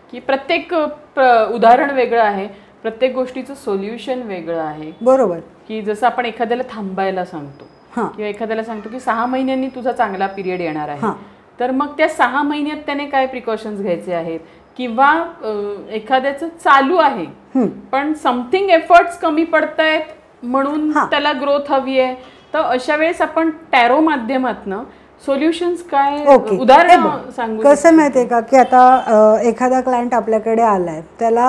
की प्रत्येक उदाहरण वेगळं आहे, प्रत्येक गोष्टीचं सोल्युशन वेगळं आहे. बरोबर. की जसं आपण एखाद्याला थांबायला सांगतो किंवा एखाद्याला सांगतो की 6 महिन्यांनी तुझा चांगला पिरियड येणार आहे, तर मग त्या 6 महिन्यात त्याने काय प्रिकॉशन्स घ्यायचे आहेत, किंवा एखाद्याचं चालू आहे पण समथिंग एफर्ट्स कमी पडतायत म्हणून त्याला ग्रोथ हवी आहे, तर अशा वेळेस आपण टॅरो माध्यमातनं सोल्युशन्स काय उदाहरण सांगू. कसं माहितीये का की आता एखादा क्लायंट आपल्याकडे आलाय, त्याला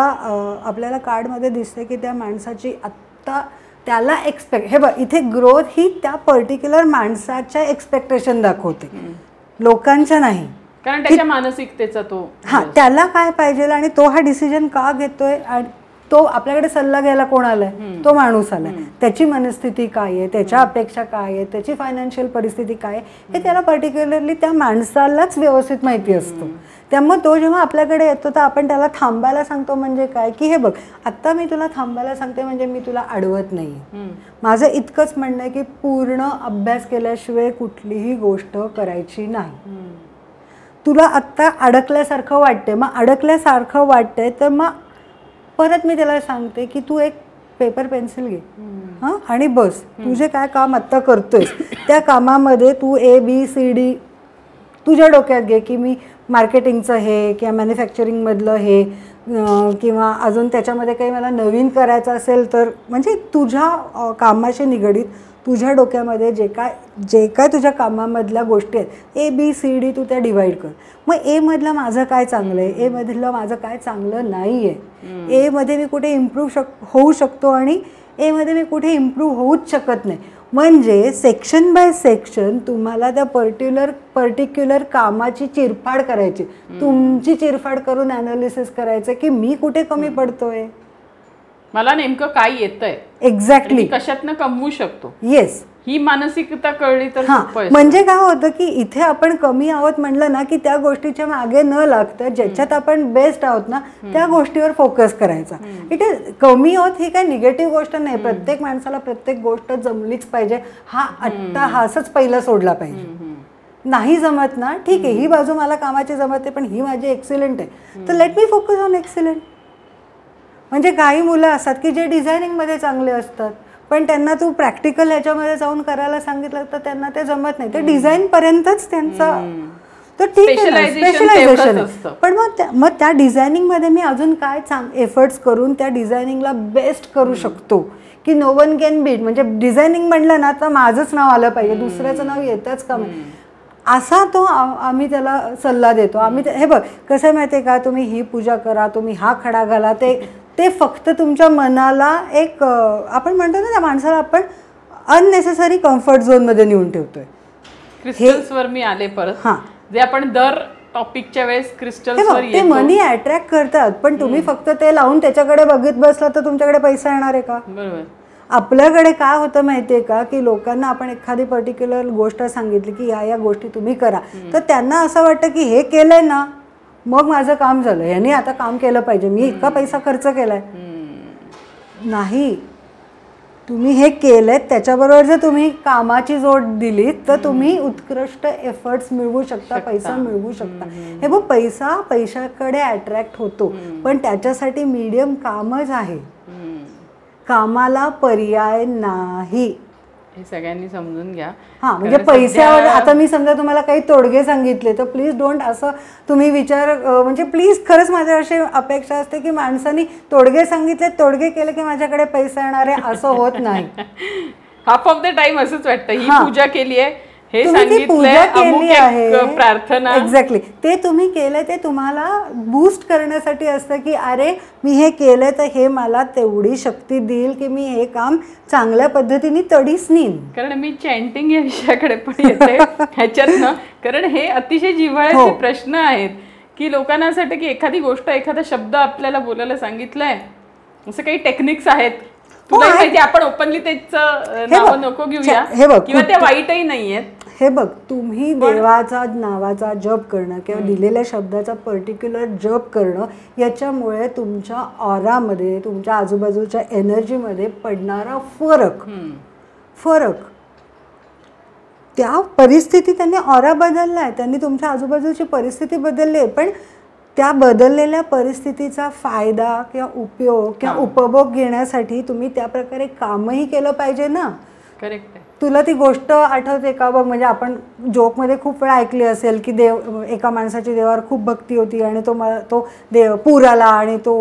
आपल्याला कार्डमध्ये दिसते की त्या माणसाची आत्ता त्याला हे बघ इथे ग्रोथ ही त्या पर्टिक्युलर माणसाच्या एक्सपेक्टेशन दाखवते, लोकांच्या नाही. कारण त्याच्या मानसिकतेचा तो त्याला काय पाहिजे आणि तो हा डिसिजन का घेतोय, आणि तो आपल्याकडे सल्ला घ्यायला कोण आलाय, तो माणूस आलाय. त्याची मनस्थिती काय आहे, त्याच्या अपेक्षा काय आहे, त्याची फायनान्शियल परिस्थिती काय आहे हे त्याला पर्टिक्युलरली त्या माणसालाच व्यवस्थित माहिती असतं. त्यामुळे तो जेव्हा आपल्याकडे येतो तर आपण त्याला थांबायला सांगतो म्हणजे काय की हे बघ आत्ता मी तुला थांबायला सांगते म्हणजे मी तुला अडवत नाही. माझं इतकंच म्हणणं आहे की पूर्ण अभ्यास केल्याशिवाय कुठलीही गोष्ट करायची नाही. तुला आत्ता अडकल्यासारखं वाटते, मग अडकल्यासारखं वाटतंय तर मग परत मी त्याला सांगते की तू एक पेपर पेन्सिल घे आणि बस, तुझे काय काम आत्ता करतोयस त्या कामामध्ये तू ABCD तुझ्या डोक्यात घे की मी मार्केटिंगचं हे किंवा मॅन्युफॅक्चरिंगमधलं हे किंवा अजून त्याच्यामध्ये काही मला नवीन करायचं असेल तर म्हणजे तुझ्या कामाशी निगडीत तुझ्या डोक्यामध्ये जे काय तुझ्या कामामधल्या गोष्टी आहेत ABCD तू त्या डिवाईड कर. मग एमधलं माझं काय चांगलं आहे, एमधलं माझं काय चांगलं नाही आहे, एमध्ये मी कुठे इम्प्रूव्ह होऊ शकतो आणि एमध्ये मी कुठे इम्प्रूव्ह होऊच शकत नाही. म्हणजे सेक्शन बाय सेक्शन तुम्हाला त्या पर्टिक्युलर कामाची चिरफाड करायची, तुमची चिरफाड करून ॲनालिसिस करायचं की मी कुठे कमी पडतोय, मला नेमकं काय येतंय, एक्झॅक्टली कशातनं कमवू शकतो. येस, ही मानसिकता कळली तर म्हणजे काय होतं की इथे आपण कमी आहोत म्हणलं ना की त्या गोष्टीच्या मागे न लागता ज्याच्यात आपण बेस्ट आहोत ना त्या गोष्टीवर फोकस करायचा. इथे कमी आहोत ही काही निगेटिव्ह गोष्ट नाही. प्रत्येक माणसाला प्रत्येक गोष्ट जमलीच पाहिजे हा अट्टाहासच पहिला सोडला पाहिजे. नाही जमत ना ठीक आहे, ही बाजू मला कामाची जमत आहे पण ही माझी एक्सिलेंट आहे, तर let me focus on excellent. म्हणजे काही मुलं असतात की जे डिझायनिंगमध्ये चांगले असतात पण त्यांना तू प्रॅक्टिकल ह्याच्यामध्ये जाऊन करायला सांगितलं तर त्यांना ते जमत नाही, ते डिझाईन पर्यंतच त्यांचा, तर ठीक आहे ना स्पेशलायझेशन आहे. पण मग त्या डिझायनिंगमध्ये मी अजून काय एफर्ट्स करून त्या डिझायनिंगला बेस्ट करू शकतो की नो वन कॅन बीट. म्हणजे डिझायनिंग म्हणलं ना तर माझंच नाव आलं पाहिजे, दुसऱ्याचं नाव येतच का असा तो आम्ही त्याला सल्ला देतो. आम्ही हे बघ कसं माहिती आहे का, तुम्ही ही पूजा करा, तुम्ही हा खडा घाला, ते फक्त तुमच्या मनाला एक आपण म्हणतो ना त्या माणसाला आपण अननेसेसरी कम्फर्ट झोनमध्ये नेऊन ठेवतोय. क्रिस्टल्सवर मी आले परत, जे आपण दर टॉपिकच्या वेळेस क्रिस्टल्सवर ते मनी अट्रॅक्ट करतात पण तुम्ही फक्त ते लावून त्याच्याकडे बघत बसला तर तुमच्याकडे पैसा येणार आहे का. बरोबर. आपल्याकडे काय होतं माहितीये का की लोकांना आपण एखादी पर्टिक्युलर गोष्ट सांगितली की या गोष्टी तुम्ही करा तर त्यांना असं वाटतं की हे केलंय ना मग माझं काम झालं, ह्याने आता काम केलं पाहिजे, मी इतका पैसा खर्च केलाय. नाही, तुम्ही हे केलंय त्याच्याबरोबर जर तुम्ही कामाची जोड दिलीत तर तुम्ही उत्कृष्ट एफर्ट्स मिळवू शकता, पैसा मिळवू शकता. हे बघ पैशाकडे अट्रॅक्ट होतो पण त्याच्यासाठी मीडियम कामच आहे, कामाला पर्याय नाही. हे सगळ्यांनी समजून घ्या. म्हणजे पैशावर आता मी समजा तुम्हाला काही तोडगे सांगितले तर प्लीज डोंट असं तुम्ही विचार म्हणजे प्लीज खरंच माझ्या अशी अपेक्षा असते की माणसांनी तोडगे सांगितले, तोडगे केले की माझ्याकडे पैसा येणार आहे असं होत नाही. हाफ ऑफ द टाइम असंच वाटतं ही पूजा केली आहे, हे पूजा केली आहे, प्रार्थना, एक्झॅक्टली ते तुम्ही केलंय ते तुम्हाला बूस्ट करण्यासाठी असतं की अरे मी हे केलंय तर हे मला तेवढी शक्ती देईल की मी हे काम चांगल्या पद्धतीने तडीच नेईन. कारण मी चॅन्टिंग या विषयाकडे पण येते ह्याच्यातनं, कारण हे अतिशय जिव्हाळ्याचे प्रश्न आहेत की लोकांना असं वाटतं की एखादी गोष्ट एखादा शब्द आपल्याला बोलायला सांगितलंय, असं काही टेक्निक्स आहेत तुला माहिती, आपण ओपनली त्याचं नाव नको घेऊया किंवा त्या वाईटही नाहीयेत. हे बघ तुम्ही देवाचा नावाचा जप करणं किंवा दिलेल्या शब्दाचा पर्टिक्युलर जप करणं याच्यामुळे तुमच्या ऑरामध्ये तुमच्या आजूबाजूच्या एनर्जीमध्ये पडणारा फरक त्या परिस्थिती त्यांनी ऑरा बदललाय, त्यांनी तुमच्या आजूबाजूची परिस्थिती बदलली आहे पण त्या बदललेल्या परिस्थितीचा फायदा किंवा उपयोग किंवा उपभोग घेण्यासाठी तुम्ही त्या प्रकारे कामही केलं पाहिजे ना. करेक्ट आहे. तुला ती गोष्ट आठवते का बघ, म्हणजे आपण जोकमध्ये खूप वेळा ऐकली असेल की एका माणसाची देवावर खूप भक्ती होती आणि तो पूर आला आणि तो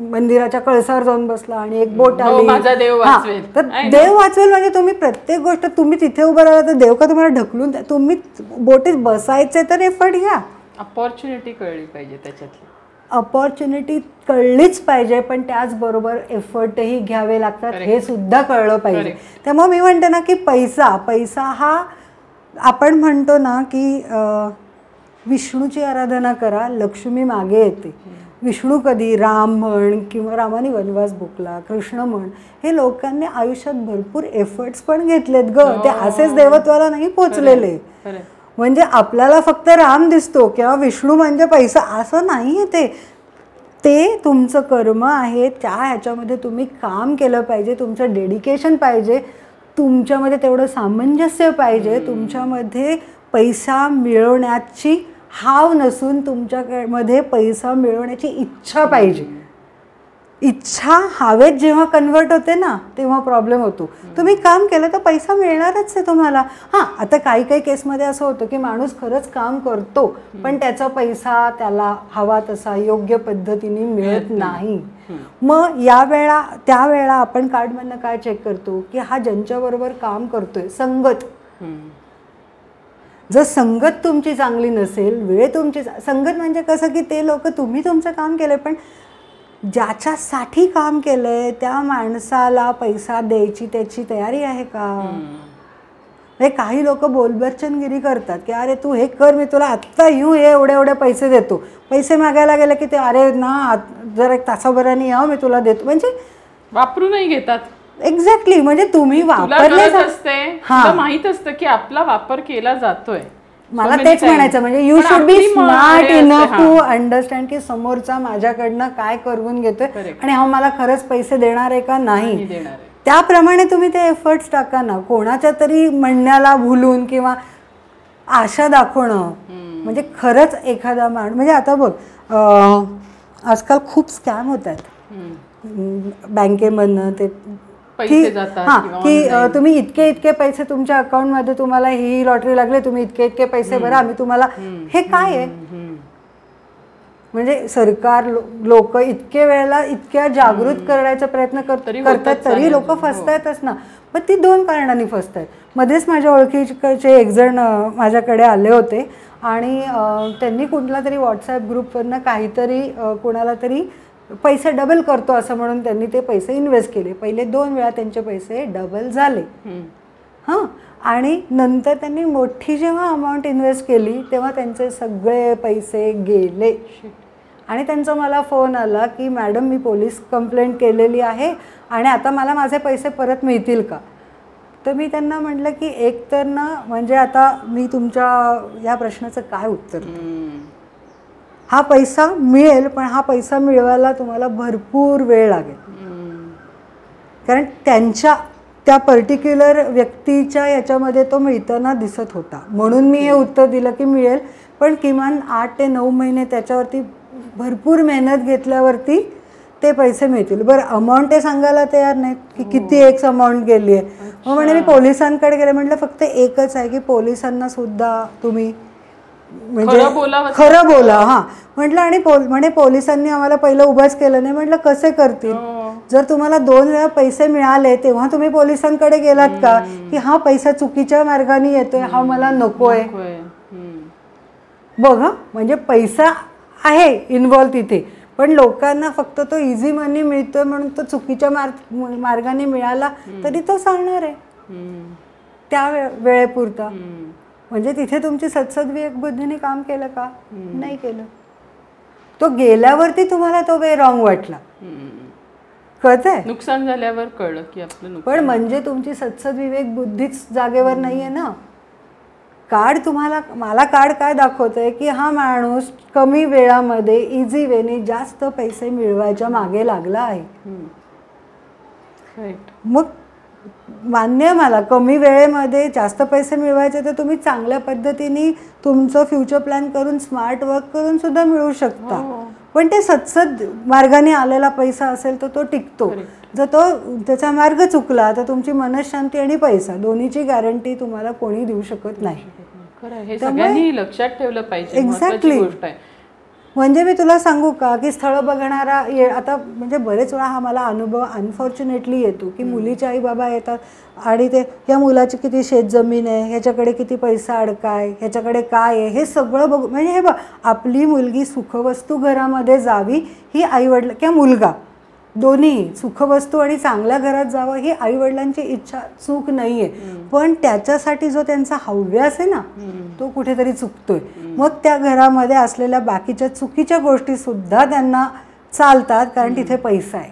मंदिराच्या कळसावर जाऊन बसला आणि एक बोट आली, माझा देव वाचवेल. तर देव वाचवेल म्हणजे तुम्ही प्रत्येक गोष्ट तुम्ही तिथे उभं राहिला तर देव का तुम्हाला ढकलून, तुम्ही बोटीत बसायचे तर एफर्ट घ्या. अपॉर्च्युनिटी कळली पाहिजे, त्याच्यातली अपॉर्च्युनिटी कळलीच पाहिजे पण त्याचबरोबर एफर्टही घ्यावे लागतात हे सुद्धा कळलं पाहिजे. त्यामुळे मी म्हणते ना की पैसा हा आपण म्हणतो ना की विष्णूची आराधना करा, लक्ष्मी मागे येते. विष्णू कधी राम म्हण किंवा रामाने वनवास भोगला, कृष्ण म्हण, हे लोकांनी आयुष्यात भरपूर एफर्ट्स पण घेतलेत ग, ते असेच देवत्वाला नाही पोचलेले. म्हणजे आपल्याला फक्त राम दिसतो किंवा विष्णू म्हणजे पैसा असं नाही आहे, ते तुमचं कर्म आहे, त्या ह्याच्यामध्ये तुम्ही काम केलं पाहिजे, तुमचं डेडिकेशन पाहिजे, तुमच्यामध्ये तेवढं सामंजस्य पाहिजे, तुमच्यामध्ये पैसा मिळवण्याची हाव नसून तुमच्यामध्ये पैसा मिळवण्याची इच्छा पाहिजे. इच्छा हवेत जेव्हा कन्वर्ट होते ना तेव्हा प्रॉब्लेम होतो. तुम्ही काम केलं तर पैसा मिळणारच आहे तुम्हाला. हां, आता काही काही केसमध्ये असं होतं की माणूस खरंच काम करतो पण त्याचा पैसा त्याला हवा तसा योग्य पद्धतीने मिळत नाही. मग त्यावेळा आपण कार्डमधनं काय चेक करतो की हा ज्यांच्याबरोबर काम करतोय संगत, जर संगत तुमची चांगली नसेल, वेळ तुमची संगत म्हणजे कसं की ते लोक तुम्ही तुमचं काम केलं पण ज्याच्यासाठी काम केलंय त्या माणसाला पैसा द्यायची त्याची तयारी आहे का. हे काही लोक बोलबच्चनगिरी करतात की अरे तू हे कर मी तुला आत्ता येऊ हे एवढे एवढे पैसे देतो. पैसे मागायला गेले की ते अरे ना जर एक तासाभराने या मी तुला देतो. म्हणजे वापरूनही घेतात. एक्झॅक्टली. म्हणजे तुम्ही वापरले माहित असतं की आपला वापर केला जातोय. मला तेच म्हणायचं म्हणजे you should be smart enough to understand की समोरचा माझ्याकडनं काय करून घेतोय आणि हा मला खरंच पैसे देणार आहे का नाही. त्याप्रमाणे तुम्ही ते एफर्ट्स टाका ना. कोणाच्या तरी म्हणण्याला भुलून किंवा आशा दाखवणं म्हणजे खरंच एखादा माणूस म्हणजे आता बघ आजकाल खूप स्कॅम होत आहेत बँकेमधनं ते की तुम्ही इतके पैसे तुमच्या अकाउंटमध्ये तुम्हाला ही लॉटरी लागली तुम्ही इतके पैसे भरा आम्ही तुम्हाला. हे काय आहे म्हणजे सरकार लोक इतके वेळेला इतक्या जागृत करण्याचा प्रयत्न करतात तरी लोक फसतायतच ना. पण ती 2 कारणांनी फसतायत. मध्येच माझ्या ओळखीचे एक जण माझ्याकडे आले होते आणि त्यांनी कुठला तरी व्हॉट्सॲप ग्रुपवरनं काहीतरी कोणाला तरी पैसे डबल करतो असं म्हणून त्यांनी ते पैसे इन्व्हेस्ट केले. पहिले 2 वेळा त्यांचे पैसे डबल झाले. हां, आणि नंतर त्यांनी मोठी जेव्हा अमाऊंट इन्व्हेस्ट केली तेव्हा त्यांचे सगळे पैसे गेले. आणि त्यांचा मला फोन आला की मॅडम मी पोलीस कंप्लेंट केलेली आहे आणि आता मला माझे पैसे परत मिळतील का. तर मी त्यांना म्हटलं की एक तर ना म्हणजे आता मी तुमच्या या प्रश्नाचं काय उत्तर हा पैसा मिळेल पण हा पैसा मिळवायला तुम्हाला भरपूर वेळ लागेल कारण त्या पर्टिक्युलर व्यक्तीच्या याच्यामध्ये तो मिळताना दिसत होता. म्हणून मी हे उत्तर दिलं की मिळेल पण किमान 8 ते 9 महिने त्याच्यावरती भरपूर मेहनत घेतल्यावरती ते पैसे मिळतील. बरं अमाऊंट ते सांगायला तयार नाहीत की किती एक्स अमाऊंट गेली आहे. मग म्हणे मी पोलिसांकडे गेले. म्हटलं फक्त एकच आहे की पोलिसांना सुद्धा तुम्ही म्हणजे खरं बोला. हां म्हटलं आणि म्हणे पोलिसांनी आम्हाला पहिलं उभाच केलं नाही. म्हटलं कसे करतील. जर तुम्हाला 2 वेळा पैसे मिळाले तेव्हा तुम्ही पोलिसांकडे गेलात का की हा पैसा चुकीच्या मार्गाने येतोय हा मला नकोय. बघ म्हणजे पैसा आहे इन्व्हॉल्व तिथे पण लोकांना फक्त तो इझी मनी मिळतोय म्हणून तो चुकीच्या मार्गाने मिळाला तरी तो चालणार आहे त्या वेळेपुरता. म्हणजे तिथे तुमची सद्सद्विवेक बुद्धीने काम केलं का नाही केलं. तो गेल्यावरती तुम्हाला तो वे रॉंग वाटला कळतंय. नुकसान झाल्यावर कळलं की आपलं पण म्हणजे तुमची सद्सद्विवेक बुद्धीच जागेवर नाहीये ना. कार्ड तुम्हाला मला कार्ड काय दाखवतंय की हा माणूस कमी वेळामध्ये इझी वेने जास्त पैसे मिळवायच्या मागे लागला आहे. मग मान्य मला कमी वेळेमध्ये जास्त पैसे मिळवायचे तर तुम्ही चांगल्या पद्धतीने तुमचं फ्युचर प्लॅन करून स्मार्ट वर्क करून सुद्धा मिळवू शकता. पण ते सत्सद मार्गाने आलेला पैसा असेल तर तो टिकतो. जर तो त्याचा मार्ग चुकला तर तुमची मनशांती आणि पैसा दोन्हीची गॅरंटी तुम्हाला कोणी देऊ शकत नाही. हे सगळ्यांनी लक्षात ठेवलं पाहिजे. एक्झॅक्टली. म्हणजे मी तुला सांगू का की स्थळ बघणारा आता म्हणजे बरेच वेळा हा मला अनुभव अनफॉर्च्युनेटली येतो की मुलीचे आई बाबा येतात आणि ते या मुलाची किती शेतजमीन आहे ह्याच्याकडे किती पैसा अडकाय ह्याच्याकडे काय आहे हे सगळं बघू. म्हणजे हे बघ आपली मुलगी सुखवस्तू घरामध्ये जावी ही आईवडील किंवा मुलगा दोन्ही सुखवस्तू आणि चांगल्या घरात जावं ही आईवडिलांची इच्छा चूक नाही आहे. पण त्याच्यासाठी जो त्यांचा हव्यास आहे ना तो कुठेतरी चुकतोय. मग त्या घरामध्ये असलेल्या बाकीच्या चुकीच्या गोष्टी सुद्धा त्यांना चालतात कारण तिथे पैसा आहे.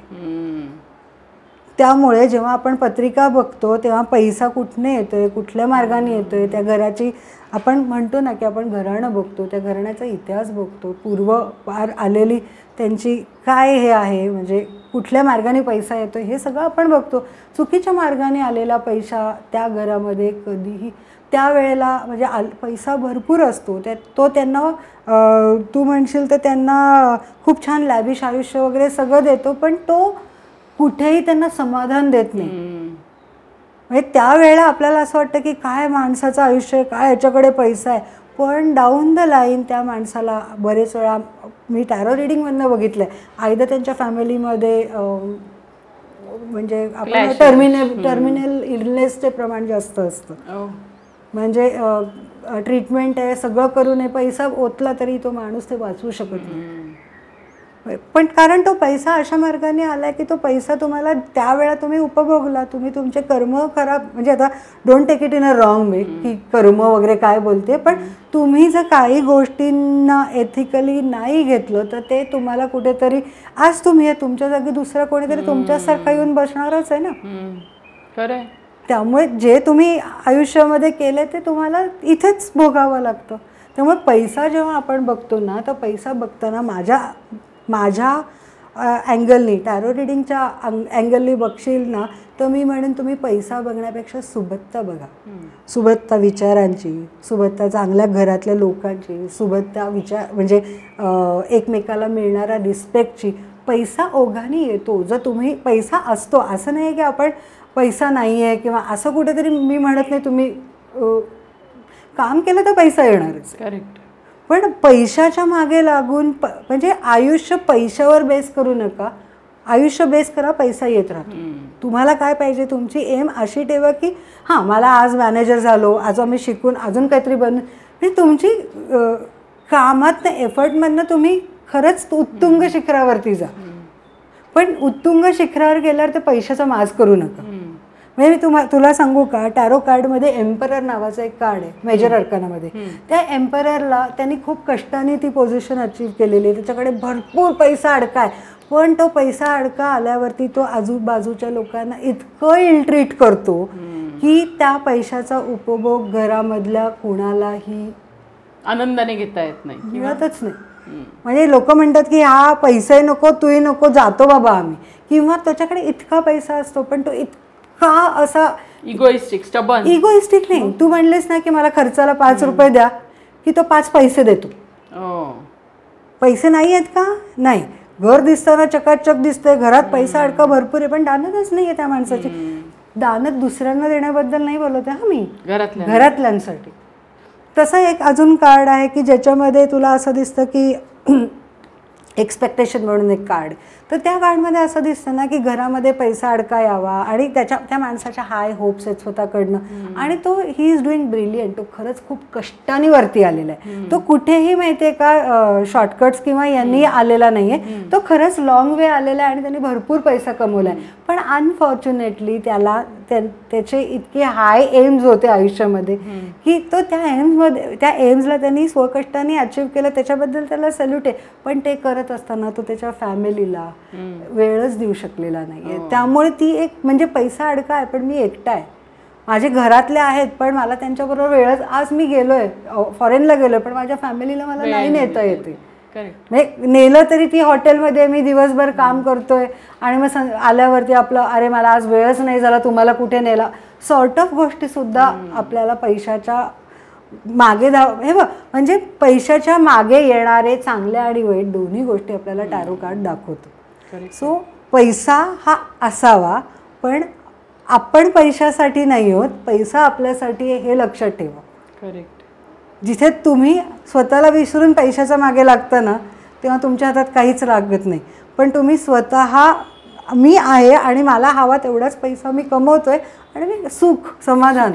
त्यामुळे जेव्हा आपण पत्रिका बघतो तेव्हा पैसा कुठने येतोय कुठल्या मार्गाने येतोय त्या घराची आपण म्हणतो ना की आपण घराणं बघतो त्या घराण्याचा इतिहास बघतो पूर्वपार आलेली त्यांची काय हे आहे म्हणजे कुठल्या मार्गाने पैसा येतो हे सगळं आपण बघतो. चुकीच्या मार्गाने आलेला पैसा त्या घरामध्ये कधीही त्यावेळेला म्हणजे पैसा भरपूर असतो तो त्यांना तू म्हणशील तर त्यांना खूप छान लॅविश आयुष्य वगैरे सगळं देतो, पण तो कुठेही त्यांना समाधान देत नाही. म्हणजे त्यावेळेला आपल्याला असं वाटतं की काय माणसाचं आयुष्य आहे, काय याच्याकडे पैसा आहे, पण डाऊन द लाईन त्या माणसाला बरेच वेळा मी टॅरो रिडिंगमधनं बघितलं आहे, आयदर त्यांच्या फॅमिलीमध्ये म्हणजे आपण टर्मिनल इलनेसचे प्रमाण जास्त असतं. म्हणजे ट्रीटमेंट आहे, सगळं करून पैसा ओतला तरी तो माणूस ते वाचवू शकत नाही. पण कारण तो पैसा अशा मार्गाने आला की तो पैसा तुम्हाला त्यावेळा तुम्ही उपभोगला, तुम्ही तुमचे कर्म खराब, म्हणजे आता don't take it in a wrong way की कर्म वगैरे काय बोलते, पण तुम्ही जर काही गोष्टींना एथिकली नाही घेतलं तर ते तुम्हाला कुठेतरी, आज तुम्ही तुमच्या जागी दुसरा कोणीतरी तुमच्यासारखा येऊन बसणारच आहे ना. खरं. त्यामुळे जे तुम्ही आयुष्यामध्ये केले ते तुम्हाला इथेच भोगावं लागतं. त्यामुळे पैसा जेव्हा आपण बघतो ना, तर पैसा बघताना माझ्या अँगलनी, टॅरो रिडिंगच्या अँगलनी बघशील ना, तर मी म्हणेन तुम्ही पैसा बघण्यापेक्षा सुबत्ता बघा. सुबत्ता विचारांची, सुबत्ता चांगल्या घरातल्या लोकांची, सुबत्ता म्हणजे एकमेकाला मिळणारा रिस्पेक्टची. पैसा ओघाने येतो. जर तुम्ही पैसा असतो, असं नाही की आपण पैसा नाही आहे किंवा असं कुठेतरी मी म्हणत नाही, तुम्ही काम केलं तर पैसा येणारच. करेक्ट. पण पैशाच्या मागे लागून म्हणजे आयुष्य पैशावर बेस करू नका, आयुष्य बेस करा, पैसा येत राहतो. तुम्हाला काय पाहिजे, तुमची एम अशी ठेवा की हां मला आज मॅनेजर झालो, आज आम्ही शिकून अजून काहीतरी म्हणजे तुमची कामातनं एफर्टमधनं तुम्ही खरंच उत्तुंग शिखरावरती जा. पण उत्तुंग शिखरावर गेल्यावर ते पैशाचा माज करू नका. म्हणजे मी तुला सांगू का, टॅरो कार्डमध्ये एम्परर नावाचं एक कार्ड आहे मेजर अर्कानामध्ये. त्या एम्पररला त्यांनी खूप कष्टाने ती पोझिशन अचीव्ह केलेली आहे, त्याच्याकडे भरपूर पैसा अडका आहे, पण तो पैसा अडका आल्यावरती तो आजूबाजूच्या लोकांना इतकं इलट्रीट करतो की त्या पैशाचा उपभोग घरामधल्या कुणालाही आनंदाने घेता येत नाही, मिळतच नाही. म्हणजे लोक म्हणतात की हा पैसाही नको, तूही नको, जातो बाबा आम्ही. किंवा त्याच्याकडे इतका पैसा असतो पण तो का असा इगोइस्टिक नाही. तू म्हणलेस ना की मला खर्चाला 5 रुपये द्या, की तो 5 पैसे देतो. पैसे नाही आहेत का, नाही. घर दिसताना चकाचक दिसतंय, घरात पैसा अडका भरपूर आहे, पण दानतच नाही आहे त्या माणसाची. दानत दुसऱ्यांना देण्याबद्दल नाही बोलत आहे मी, घरातल्यांसाठी. तसं एक अजून कार्ड आहे की ज्याच्यामध्ये तुला असं दिसतं की एक्सपेक्टेशन म्हणून एक कार्ड. तर त्या कार्डमध्ये असं दिसतं ना की घरामध्ये पैसा अडका यावा आणि त्या माणसाच्या हाय होप्स आहेत स्वतःकडनं, आणि तो ही इज डुईंग ब्रिलियंट. तो खरंच खूप कष्टाने वरती आलेला आहे. तो कुठेही माहिती आहे का शॉर्टकट्स किंवा यांनी आलेला नाही आहे. तो खरंच लॉंग वे आलेला आहे आणि त्यांनी भरपूर पैसा कमवला आहे. पण अनफॉर्च्युनेटली त्याचे इतके हाय एम्स होते आयुष्यामध्ये की तो त्या एम्सला त्यांनी स्वकष्टाने अचीव्ह केलं, त्याच्याबद्दल त्याला सॅल्यूट आहे. पण ते करत असताना तो त्याच्या फॅमिलीला वेळच देऊ शकलेला नाहीये. त्यामुळे ती एक म्हणजे पैसा अडका आहे पण मी एकटा आहे, माझे घरातले आहेत पण मला त्यांच्याबरोबर वेळच, आज मी गेलोय फॉरेनला गेलोय पण माझ्या फॅमिलीला मला नाही नेता येते. नेलं तरी ती हॉटेलमध्ये मी दिवसभर काम करतोय आणि मग आल्यावरती आपलं अरे मला आज वेळच नाही झाला, तुम्हाला कुठे नेला, सॉर्ट ऑफ गोष्टी सुद्धा आपल्याला पैशाच्या मागे हे बघ, म्हणजे पैशाच्या मागे येणारे चांगले आणि वाईट दोन्ही गोष्टी आपल्याला टॅरो कार्ड दाखवतो. सो पैसा हा असावा, पण आपण पैशासाठी नाही होत, पैसा आपल्यासाठी हे लक्षात ठेवा. करेक्ट. जिथे तुम्ही स्वतःला विसरून पैशाच्या मागे लागता ना, तेव्हा तुमच्या हातात काहीच लागत नाही. पण तुम्ही स्वतः मी आहे आणि मला हवा तेवढाच पैसा मी कमवतोय आणि मी सुख समाधान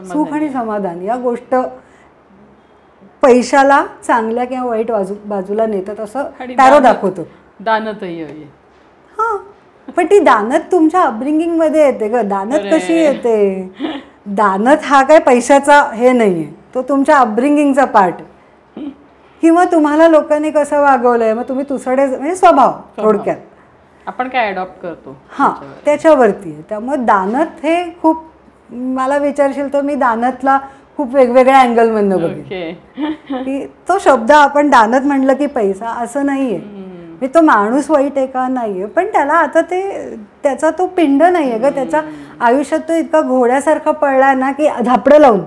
सुख आणि समाधान या गोष्ट पैशाला चांगल्या किंवा वाईट बाजूला नेतात असं टॅरो दाखवतो. दानतही हां, पण ती दानत तुमच्या अपब्रिंगिंग मध्ये येते ग. दानत कशी येते, दानत हा काय पैशाचा हे नाहीये, तो तुमच्या अपब्रिंगिंगचा पार्ट. किंवा तुम्हाला लोकांनी कसं वागवलंय, मग तुम्ही तुसडे म्हणजे स्वभाव थोडक्यात आपण काय अडॉप्ट करतो हां त्याच्यावरती आहे. त्यामुळे दानत हे खूप, मला विचारशील तर मी दानतला खूप वेगवेगळ्या अँगलमधनं बघेन की तो शब्द आपण दानत म्हणलं की पैसा असं नाहीये. मी तो माणूस वाईट आहे का नाहीये, पण त्याला आता त्याचा तो पिंड नाहीये ग, त्याच्या आयुष्यात तो इतका घोड्यासारखा पडलाय ना की धापडं लावून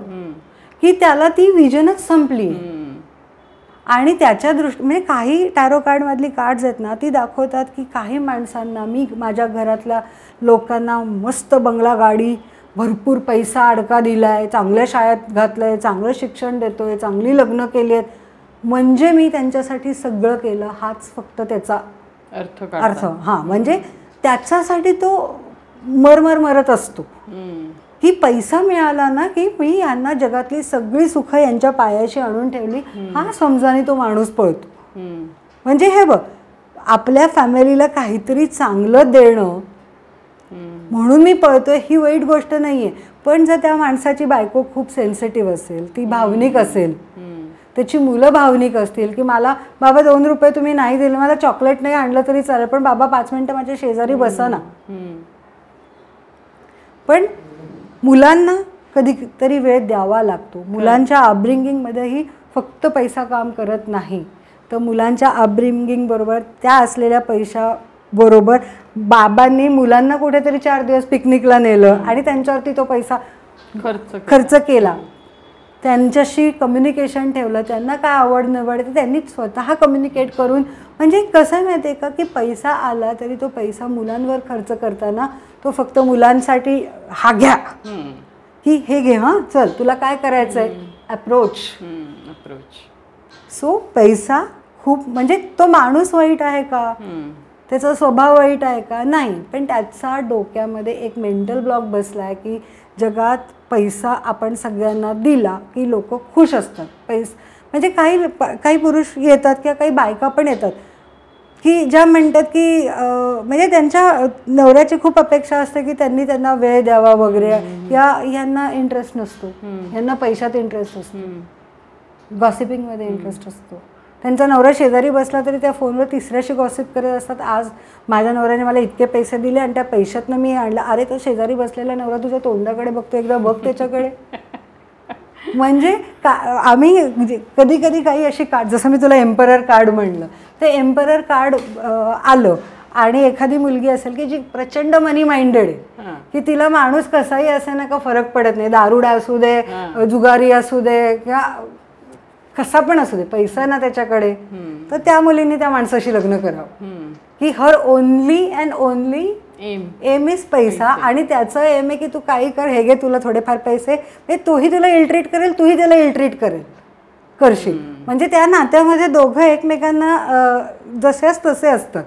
की त्याला ती विजनच संपली. आणि त्याच्या म्हणजे काही टॅरो कार्डमधली कार्ड्स आहेत ना ती दाखवतात की काही माणसांना मी माझ्या घरातल्या लोकांना मस्त बंगला, गाडी, भरपूर पैसा अडका दिलाय, चांगल्या शाळेत घातलंय, चांगलं शिक्षण देतोय, चांगली लग्न केली आहेत, म्हणजे मी त्यांच्यासाठी सगळं केलं, हाच फक्त त्याचा अर्थ. हां, म्हणजे त्याच्यासाठी तो मरत असतो की पैसा मिळाला ना की मी यांना जगातली सगळी सुख यांच्या पायाशी आणून ठेवली, हा समजाने तो माणूस पळतो. म्हणजे हे बघ, आपल्या फॅमिलीला काहीतरी चांगलं देणं म्हणून मी पळतोय ही वाईट गोष्ट नाहीये. पण जर त्या माणसाची बायको खूप सेन्सिटिव्ह असेल, ती भावनिक असेल, त्याची मुलं भावनिक असतील की मला बाबा 2 रुपये तुम्ही नाही दिले, मला चॉकलेट नाही आणलं तरी चालेल, पण बाबा 5 मिनिटं माझ्या शेजारी बसा ना. पण मुलांना कधीतरी वेळ द्यावा लागतो. मुलांच्या अपब्रिंगिंगमध्येही फक्त पैसा काम करत नाही, तर मुलांच्या अपब्रिंगिंग बरोबर त्या असलेल्या पैशाबरोबर बाबांनी मुलांना कुठेतरी 4 दिवस पिकनिकला नेलं आणि त्यांच्यावरती तो पैसा खर्च केला, त्यांच्याशी कम्युनिकेशन ठेवलं, त्यांना काय आवड निवड ते त्यांनी स्वतः कम्युनिकेट करून. म्हणजे कसं आहे माहिती आहे का की पैसा आला तरी तो पैसा मुलांवर खर्च करताना तो फक्त मुलांसाठी हा घ्या की हे घे, हां चल तुला काय करायचं आहे, अप्रोच. सो पैसा खूप, म्हणजे तो माणूस वाईट आहे का, त्याचा स्वभाव वाईट आहे का, नाही, पण त्याचा डोक्यामध्ये एक मेंटल ब्लॉक बसला आहे की जगात पैसा आपण सगळ्यांना दिला की लोक खुश असतात. म्हणजे काही पुरुष येतात किंवा काही बायका पण येतात की ज्या म्हणतात की म्हणजे त्यांच्या नवऱ्याची खूप अपेक्षा असते की त्यांना वेळ द्यावा वगैरे, यांना इंटरेस्ट नसतो, यांना पैशात इंटरेस्ट असतो, गॉसिपिंगमध्ये इंटरेस्ट असतो. त्यांचा नवरा शेजारी बसला तरी त्या फोनवर तिसऱ्याशी गॉसिप करत असतात, आज माझ्या नवऱ्याने मला इतके पैसे दिले आणि त्या पैशातनं मी आणलं. अरे तो शेजारी बसलेला नवरा तुझ्या तोंडाकडे बघतो, एकदा बघ त्याच्याकडे. म्हणजे आम्ही कधी कधी काही अशी कार्ड, जसं मी तुला एम्परर कार्ड म्हणलं, ते एम्परर कार्ड आलं आणि एखादी मुलगी असेल की जी प्रचंड मनी माइंडेड आहे की तिला माणूस कसाही असे ना का फरक पडत नाही, दारुडा असू दे, जुगारी असू दे किंवा कसा पण असू दे, पैसा ना त्याच्याकडे, तर त्या मुलींनी त्या माणसाशी लग्न करावं की her only and only aim is पैसा. आणि त्याचं एम आहे की तू काही कर, हे घे तुला थोडेफार पैसे, तोही तुला इलट्रीट करेल, तूही त्याला इलट्रीट करशील. म्हणजे त्या नात्यामध्ये दोघं एकमेकांना जसेच तसे असतात.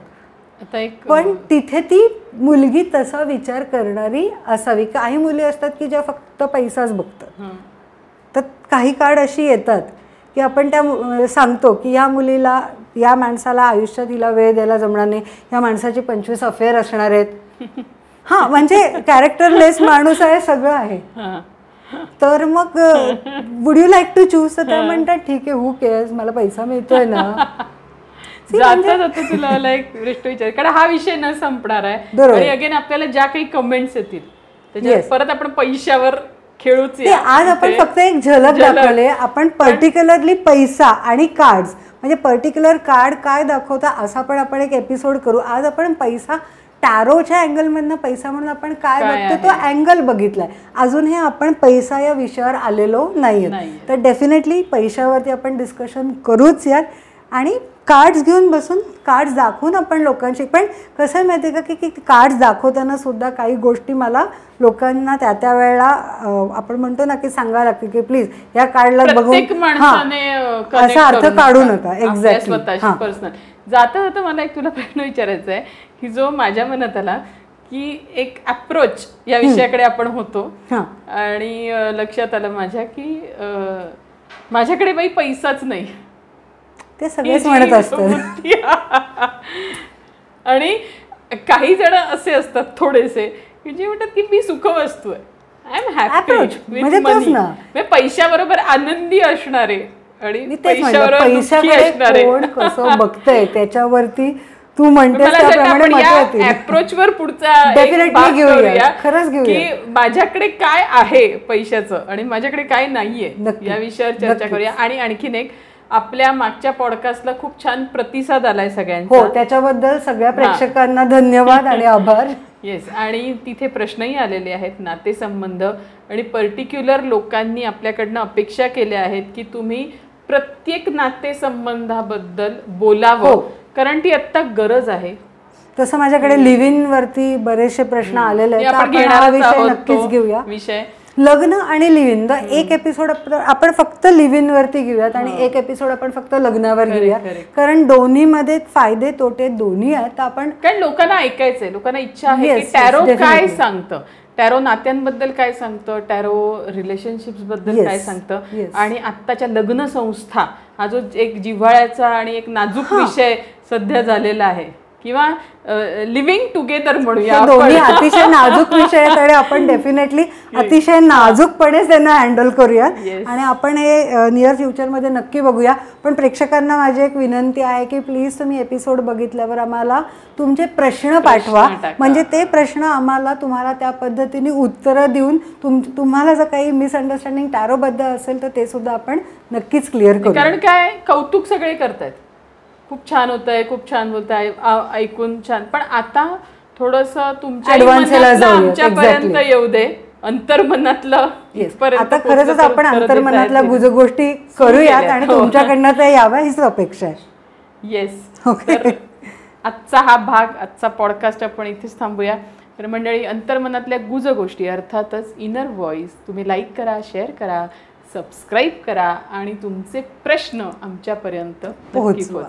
पण तिथे ती मुलगी तसा विचार करणारी असावी. काही मुली असतात की ज्या फक्त पैसाच बघतात, तर काही कार्ड अशी येतात की आपण त्या सांगतो की या मुलीला, या माणसाला आयुष्यात हिला वेळ द्यायला जमणार नाही, या माणसाची 25 अफेअर असणार आहेत. हां, म्हणजे कॅरेक्टरलेस माणूस आहे, सगळं आहे. तर मग would you like to choose, तर त्या म्हणतात ठीक आहे, हू केअर्स, मला पैसा मिळतोय ना. जाता तुला लाईक प्रश्न विचार, कारण हा विषय न संपणार आहे. आणि अगेन आपल्याला ज्या काही कमेंट्स येतील त्याच्यात परत आपण पैशावर खेळूच. आज आपण फक्त एक झलक दाखवले. आपण पर्टिक्युलरली पैसा आणि कार्ड्स, म्हणजे पर्टिक्युलर कार्ड काय दाखवता असा पण आपण एक एपिसोड करू. आज आपण पैसा टॅरोच्या अँगलमधनं पैसा म्हणून आपण काय बघतो तो अँगल बघितलाय. अजूनही आपण पैसा या विषयावर आलेलो नाहीये. तर डेफिनेटली पैशावरती आपण डिस्कशन करूच यात. आणि कार्ड्स घेऊन बसून कार्ड्स दाखवून आपण लोकांशी, पण कसं आहे माहिती आहे का की कार्ड्स दाखवताना सुद्धा काही गोष्टी मला लोकांना त्या वेळेला आपण म्हणतो ना की सांगायला लागते की प्लीज या कार्डला बघून असा अर्थ काढू नका. एक्झॅक्टली. पर्सनल जाता जाता मला एक तुला प्रश्न विचारायचा आहे की जो माझ्या मनात आला की एक अप्रोच या विषयाकडे आपण होतो आणि लक्षात आलं माझ्या की माझ्याकडे बाई पैसाच नाही, ते सगळेच म्हणत असतात. आणि काही जण असे असतात थोडेसे की जे म्हणतात की मी सुखवस्तू आहे, आय एम हॅपी विथ मनी, पैशाबरोबर आनंदी असणारे आणि पैशाकडे कोण कसं बघतंय त्याच्यावरती तू म्हणतेस त्याप्रमाणे अप्रोचवर पुढचा डेफिनेटली घेऊया, खरंच घेऊया की माझ्याकडे काय आहे पैशाचं आणि माझ्याकडे काय नाहीये या विषयावर चर्चा करूया. आणि आणखीन एक, आपल्या मागच्या पॉडकास्टला खूप छान प्रतिसाद आलाय सगळ्यांचा. हो, त्याच्याबद्दल सगळ्या प्रेक्षकांना धन्यवाद आणि आभार. येस, आणि तिथे प्रश्नही आलेले आहेत नातेसंबंध, आणि पर्टिक्युलर लोकांनी आपल्याकडनं अपेक्षा केल्या आहेत की तुम्ही प्रत्येक नातेसंबंधाबद्दल बोलावं, कारण ती आत्ता गरज आहे. तसं माझ्याकडे लिव्ह इन वरती बरेचसे प्रश्न आलेले आहेत, आपण आपण हा घेणारच विषय आहोत नक्कीच तो घेऊया. विषय लग्न आणि लिव्ह इन एक एपिसोड आपण फक्त लिव्ह इन वरती घेऊयात आणि एक एपिसोड आपण फक्त लग्नावर घेऊया, कारण दोन्हीमध्ये फायदे तोटे दोन्ही आहेत. तर आपण कारण लोकांना ऐकायचंय, लोकांना इच्छा आहे की टॅरो काय सांगतं, टॅरो नात्यांबद्दल काय सांगतं, टॅरो रिलेशनशिप्स बद्दल काय सांगतं, आणि आत्ताच्या लग्न संस्था हा जो एक जिव्हाळ्याचा आणि एक नाजूक विषय सध्या झालेला आहे, किंवा लिव्हिंग टुगेदर म्हणूया, दोन्ही अतिशय नाजूक विषय आहेत आणि आपण डेफिनेटली अतिशय नाजूकपणे त्यांना हँडल करूया आणि आपण हे नियर फ्युचरमध्ये नक्की बघूया. पण प्रेक्षकांना माझी एक विनंती आहे की प्लीज तुम्ही एपिसोड बघितल्यावर आम्हाला तुमचे प्रश्न पाठवा, म्हणजे ते प्रश्न आम्हाला तुम्हाला त्या पद्धतीने उत्तरं देऊन तुम्हाला जर काही मिसअंडरस्टँडिंग टॅरोबद्दल असेल तर ते सुद्धा आपण नक्कीच क्लिअर करू. कारण काय कौतुक सगळे करतायत, खूप छान होतंय, खूप छान बोलताय, ऐकून छान, पण आता थोडंसं तुमच्या आमच्यापर्यंत येऊ दे, अंतर्मनातलं. आता खरंच आपण अंतर्मनातल्या गुजगोष्टी करूयात आणि तुमच्याकडनं ते याव्या हीच अपेक्षा आहे. येस, आजचा हा भाग, आजचा पॉडकास्ट आपण इथेच थांबूया. तर मंडळी, अंतर्मनातल्या गुजगोष्टी अर्थातच इनर व्हॉइस तुम्ही लाईक करा, शेअर करा, सबस्क्राईब करा आणि तुमचे प्रश्न आमच्यापर्यंत पोहोचवा.